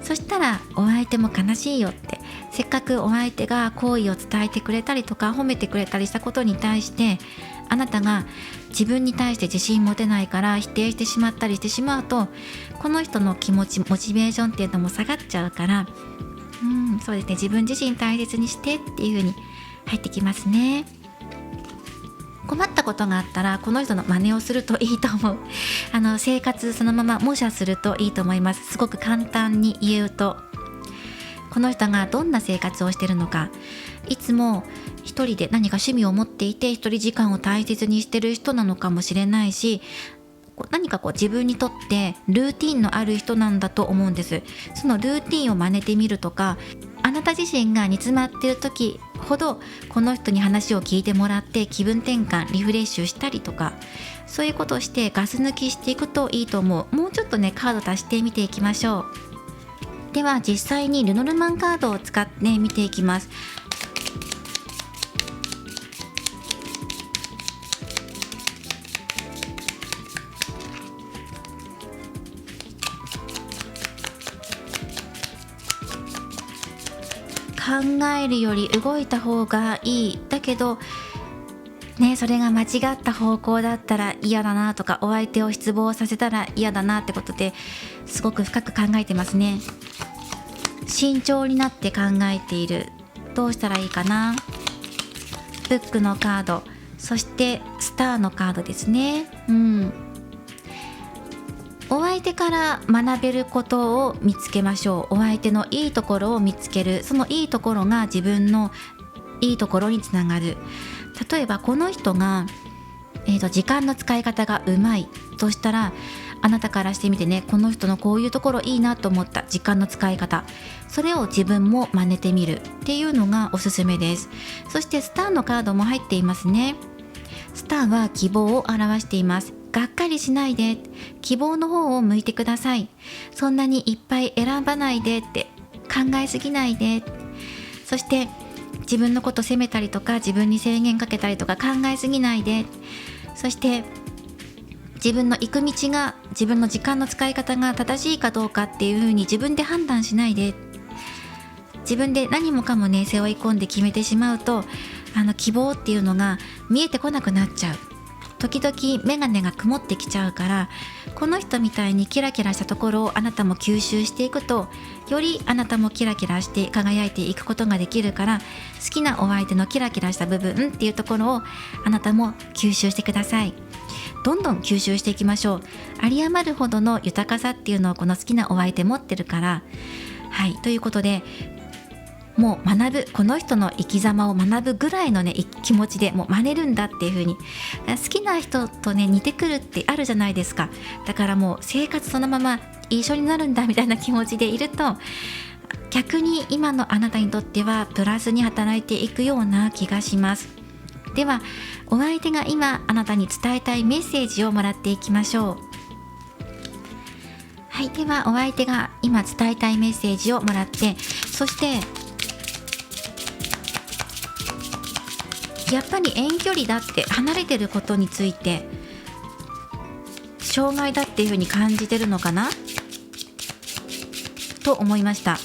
そしたらお相手も悲しいよって、せっかくお相手が好意を伝えてくれたりとか褒めてくれたりしたことに対して、あなたが自分に対して自信持てないから否定してしまったりしてしまうと、この人の気持ちモチベーションっていうのも下がっちゃうから、そうですね、自分自身大切にしてっていう風に入ってきますね。困ったことがあったらこの人の真似をするといいと思う。生活そのまま模写するといいと思います。すごく簡単に言うと、この人がどんな生活をしているのか、いつも一人で何か趣味を持っていて一人時間を大切にしている人なのかもしれないし、何か自分にとってルーティンのある人なんだと思うんです。そのルーティンを真似てみるとか、あなた自身が煮詰まっている時ほどこの人に話を聞いてもらって気分転換リフレッシュしたりとか、そういうことをしてガス抜きしていくといいと思う。もうちょっとねカード足して見ていきましょう。では実際にルノルマンカードを使って見ていきます。考えるより動いた方がいい。だけどね、それが間違った方向だったら嫌だなとか、お相手を失望させたら嫌だなってことですごく深く考えてますね。慎重になって考えている。どうしたらいいかな。ブックのカード、そしてスターのカードですね。お相手から学べることを見つけましょう。お相手のいいところを見つける。そのいいところが自分のいいところにつながる。例えばこの人が、時間の使い方がうまいとしたら、あなたからしてみてね、この人のこういうところいいなと思った時間の使い方、それを自分も真似てみるっていうのがおすすめです。そしてスターのカードも入っていますね。スターは希望を表しています。がっかりしないで、希望の方を向いてください、そんなにいっぱい選ばないでって、考えすぎないで、そして自分のこと責めたりとか自分に制限かけたりとか考えすぎないで、そして自分の行く道が、自分の時間の使い方が正しいかどうかっていう風に自分で判断しないで、自分で何もかもね背負い込んで決めてしまうと、希望っていうのが見えてこなくなっちゃう。時々眼鏡が曇ってきちゃうから、この人みたいにキラキラしたところをあなたも吸収していくと、よりあなたもキラキラして輝いていくことができるから、好きなお相手のキラキラした部分っていうところをあなたも吸収してください。どんどん吸収していきましょう。有り余るほどの豊かさっていうのをこの好きなお相手持ってるから。はい、ということで、もう学ぶ、この人の生き様を学ぶぐらいのね気持ちでもう真似るんだっていう風に、好きな人とね似てくるってあるじゃないですか。だからもう生活そのまま一緒になるんだみたいな気持ちでいると、逆に今のあなたにとってはプラスに働いていくような気がします。ではお相手が今あなたに伝えたいメッセージをもらっていきましょう。はい、ではお相手が今伝えたいメッセージをもらって、そしてやっぱり遠距離だって、離れてることについて障害だっていう風に感じてるのかなと思いました。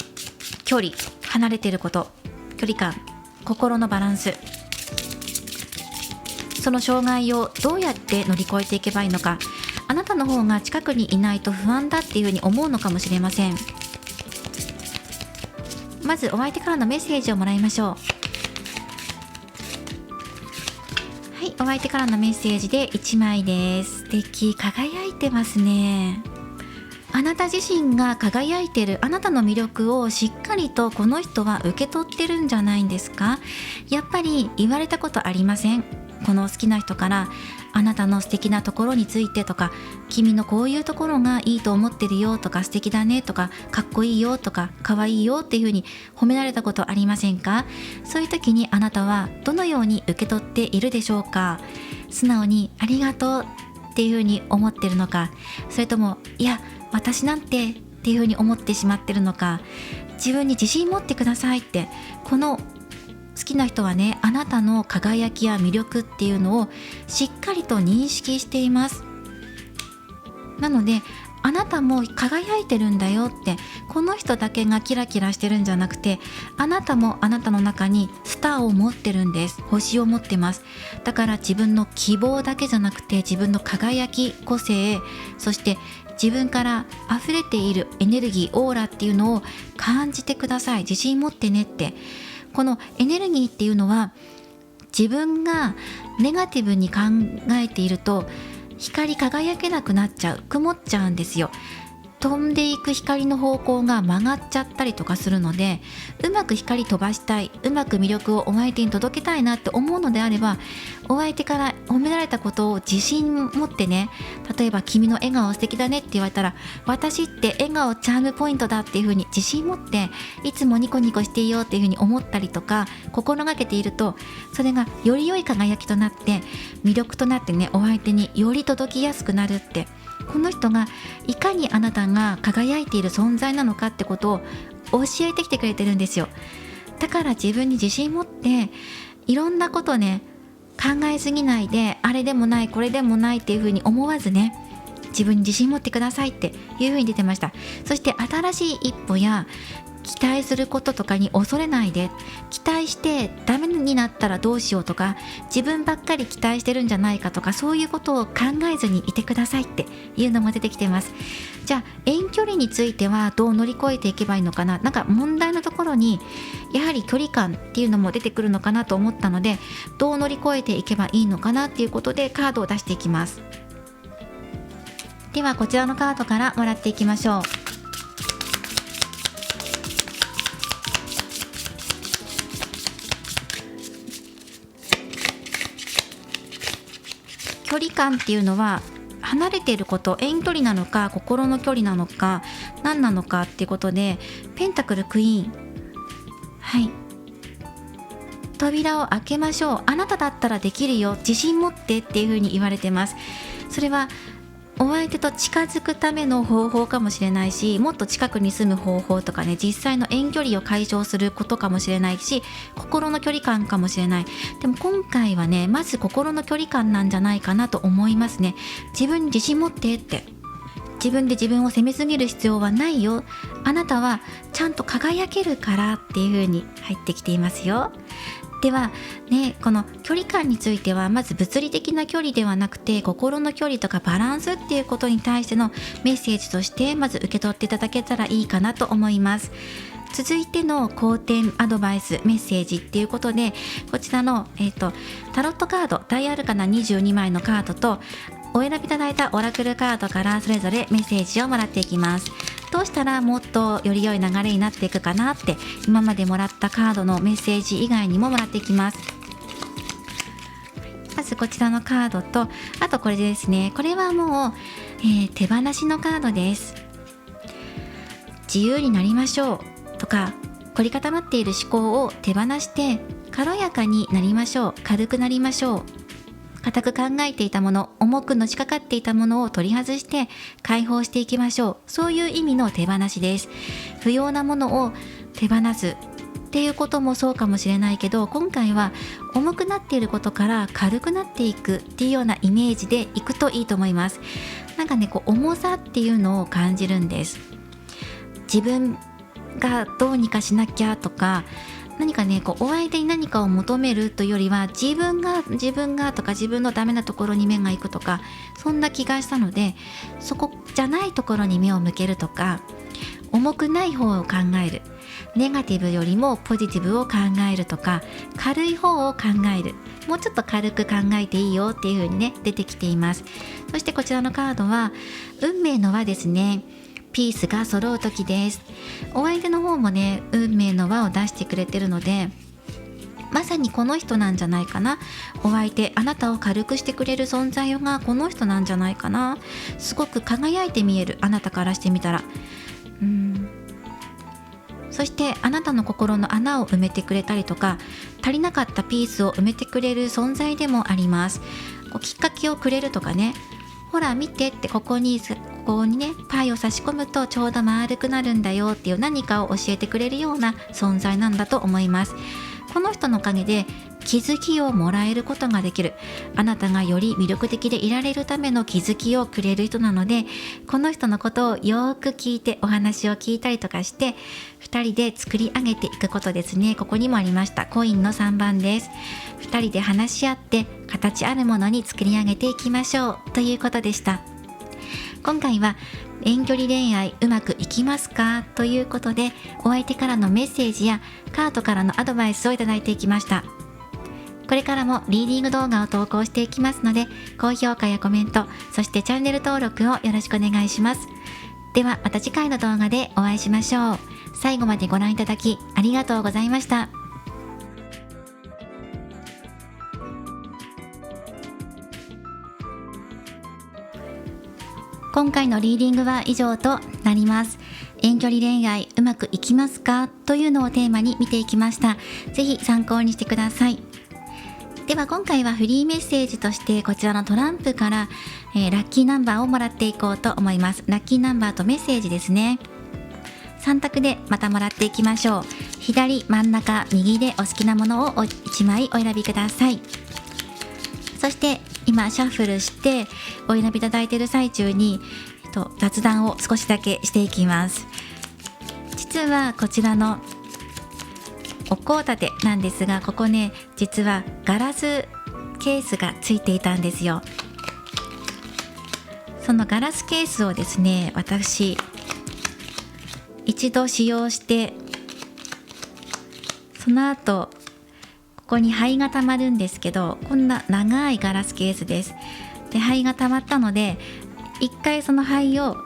距離、離れてること、距離感、心のバランス、その障害をどうやって乗り越えていけばいいのか。あなたの方が近くにいないと不安だっていう風に思うのかもしれません。まずお相手からのメッセージをもらいましょう。はい、お相手からのメッセージで1枚です。素敵、輝いてますね。あなた自身が輝いてる、あなたの魅力をしっかりとこの人は受け取ってるんじゃないんですか。やっぱり言われたことありません？この好きな人から、あなたの素敵なところについてとか、君のこういうところがいいと思ってるよとか、素敵だねとか、かっこいいよとか、かわいいよっていう風に褒められたことありませんか？そういう時にあなたはどのように受け取っているでしょうか？素直にありがとうっていう風に思ってるのか、それともいや私なんてっていう風に思ってしまってるのか、自分に自信持ってくださいって、この好きな人はね、あなたの輝きや魅力っていうのをしっかりと認識しています。なのであなたも輝いてるんだよって、この人だけがキラキラしてるんじゃなくて、あなたもあなたの中にスターを持ってるんです。星を持ってます。だから自分の希望だけじゃなくて、自分の輝き、個性、そして自分から溢れているエネルギー、オーラっていうのを感じてください。自信持ってねって。このエネルギーっていうのは、自分がネガティブに考えていると光り輝けなくなっちゃう、曇っちゃうんですよ。飛んでいく光の方向が曲がっちゃったりとかするので、うまく光飛ばしたい、うまく魅力をお相手に届けたいなって思うのであれば、お相手から褒められたことを自信持ってね、例えば君の笑顔素敵だねって言われたら、私って笑顔チャームポイントだっていう風に自信持って、いつもニコニコしていようっていう風に思ったりとか心がけていると、それがより良い輝きとなって魅力となってね、お相手により届きやすくなるって、この人がいかにあなたが輝いている存在なのかってことを教えてきてくれてるんですよ。だから自分に自信持って、いろんなことね考えすぎないで、あれでもないこれでもないっていう風に思わずね、自分に自信持ってくださいっていう風に出てました。そして新しい一歩や期待することとかに恐れないで、期待してダメになったらどうしようとか、自分ばっかり期待してるんじゃないかとか、そういうことを考えずにいてくださいっていうのも出てきてます。じゃあ遠距離についてはどう乗り越えていけばいいのかな。なんか問題のところにやはり距離感っていうのも出てくるのかなと思ったので、どう乗り越えていけばいいのかなっていうことでカードを出していきます。ではこちらのカードからもらっていきましょう。距離感っていうのは離れていること、遠距離なのか心の距離なのか何なのかっていうことで、ペンタクルクイーン、はい、扉を開けましょう、あなただったらできるよ、自信持ってっていう風に言われてます。それはお相手と近づくための方法かもしれないし、もっと近くに住む方法とかね、実際の遠距離を解消することかもしれないし、心の距離感かもしれない。でも今回はね、まず心の距離感なんじゃないかなと思いますね。自分に自信持ってって、自分で自分を責めすぎる必要はないよ、あなたはちゃんと輝けるからっていう風に入ってきていますよ。ではね、この距離感についてはまず物理的な距離ではなくて、心の距離とかバランスっていうことに対してのメッセージとしてまず受け取っていただけたらいいかなと思います。続いての好転アドバイスメッセージっていうことで、こちらの、タロットカード大アルカナ22枚のカードとお選びいただいたオラクルカードからそれぞれメッセージをもらっていきます。どうしたらもっとより良い流れになっていくかなって、今までもらったカードのメッセージ以外にももらっていきます。まずこちらのカードと、あとこれですね、これはもう、手放しのカードです。自由になりましょうとか、凝り固まっている思考を手放して軽やかになりましょう、軽くなりましょう、固く考えていたもの、重くのしかかっていたものを取り外して解放していきましょう。そういう意味の手放しです。不要なものを手放すっていうこともそうかもしれないけど、今回は重くなっていることから軽くなっていくっていうようなイメージでいくといいと思います。なんかね、こう重さっていうのを感じるんです。自分がどうにかしなきゃとか、何かね、こうお相手に何かを求めるというよりは、自分がとか自分のダメなところに目が行くとか、そんな気がしたので、そこじゃないところに目を向けるとか、重くない方を考える、ネガティブよりもポジティブを考えるとか、軽い方を考える、もうちょっと軽く考えていいよっていう風にね、出てきています。そしてこちらのカードは運命の輪ですね。ピースが揃う時です。お相手の方もね、運命の輪を出してくれてるので、まさにこの人なんじゃないかな。お相手、あなたを軽くしてくれる存在がこの人なんじゃないかな。すごく輝いて見える、あなたからしてみたら。そしてあなたの心の穴を埋めてくれたりとか、足りなかったピースを埋めてくれる存在でもあります。こうきっかけをくれるとかね、ほら見てって、ここにねパイを差し込むとちょうど丸くなるんだよっていう何かを教えてくれるような存在なんだと思います。この人のおかげで気づきをもらえることができる、あなたがより魅力的でいられるための気づきをくれる人なので、この人のことをよく聞いて、お話を聞いたりとかして2人で作り上げていくことですね。ここにもありましたコインの3番です。2人で話し合って形あるものに作り上げていきましょうということでした。今回は遠距離恋愛うまくいきますかということで、お相手からのメッセージやカードからのアドバイスをいただいていきました。これからもリーディング動画を投稿していきますので、高評価やコメント、そしてチャンネル登録をよろしくお願いします。ではまた次回の動画でお会いしましょう。最後までご覧いただきありがとうございました。今回のリーディングは以上となります。遠距離恋愛うまくいきますかというのをテーマに見ていきました。ぜひ参考にしてください。では今回はフリーメッセージとしてこちらのトランプから、ラッキーナンバーをもらっていこうと思います。ラッキーナンバーとメッセージですね。3択でまたもらっていきましょう。左、真ん中、右でお好きなものを1枚お選びください。そして今シャッフルしてお選びいただいている最中に、雑談を少しだけしていきます。実はこちらのお香立てなんですが、ここね、実はガラスケースがついていたんですよ。そのガラスケースをですね、私一度使用して、その後ここに灰がたまるんですけど、こんな長いガラスケースです。で、灰がたまったので、一回その灰を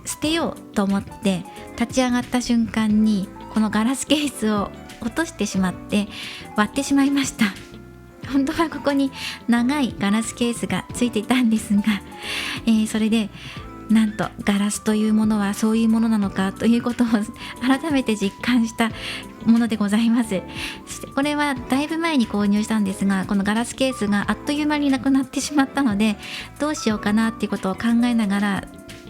捨てようと思って立ち上がった瞬間に、このガラスケースを落としてしまって割ってしまいました。本当はここに長いガラスケースがついていたんですが、それでなんとガラスというものはそういうものなのかということを改めて実感したものでございます。そしてこれはだいぶ前に購入したんですが、このガラスケースがあっという間になくなってしまったので、どうしようかなっていうことを考えながら、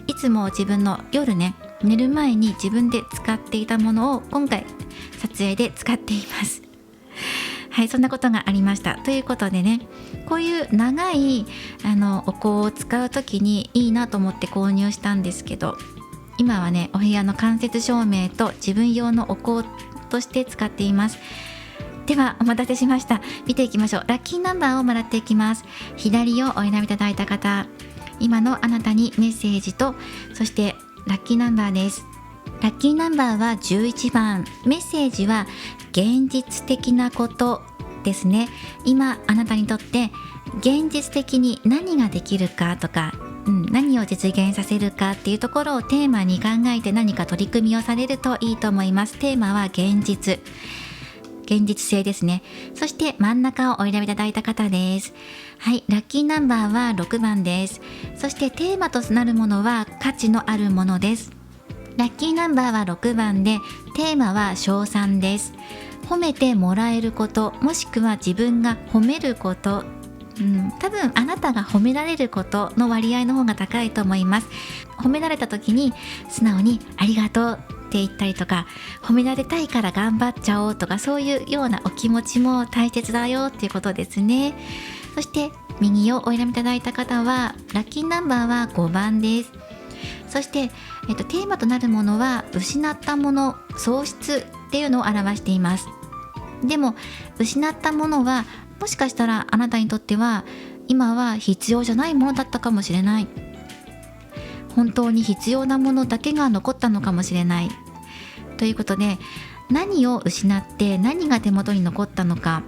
いつも自分の夜ね、寝る前に自分で使っていたものを今回撮影で使っています。はい、そんなことがありました。ということでね、こういう長いお香を使う時にいいなと思って購入したんですけど、今はね、お部屋の間接照明と自分用のお香として使っています。ではお待たせしました。見ていきましょう。ラッキーナンバーをもらっていきます。左をお選びいただいた方、今のあなたにメッセージと、そしてラッキーナンバーです。ラッキーナンバーは11番。メッセージは現実的なことですね。今あなたにとって現実的に何ができるかとか、何を実現させるかっていうところをテーマに考えて何か取り組みをされるといいと思います。テーマは現実性ですね。そして真ん中をお選びいただいた方です。はい、ラッキーナンバーは6番です。そしてテーマとなるものは価値のあるものです。ラッキーナンバーは6番で、テーマは称賛です。褒めてもらえること、もしくは自分が褒めること、多分あなたが褒められることの割合の方が高いと思います。褒められた時に素直にありがとうって言ったりとか、褒められたいから頑張っちゃおうとか、そういうようなお気持ちも大切だよっていうことですね。そして右をお選びいただいた方はラッキーナンバーは5番です。そして、テーマとなるものは失ったもの、喪失っていうのを表しています。でも失ったものはもしかしたらあなたにとっては今は必要じゃないものだったかもしれない。本当に必要なものだけが残ったのかもしれないということで、何を失って何が手元に残ったのか、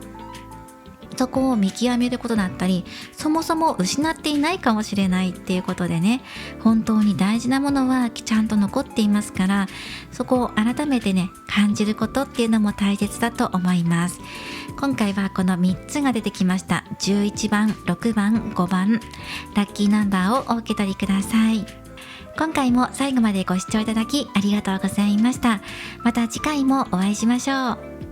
そこを見極めることだったり、そもそも失っていないかもしれないっていうことでね、本当に大事なものはちゃんと残っていますから、そこを改めてね感じることっていうのも大切だと思います。今回はこの3つが出てきました。11番、6番、5番、ラッキーナンバーをお受け取りください。今回も最後までご視聴いただきありがとうございました。また次回もお会いしましょう。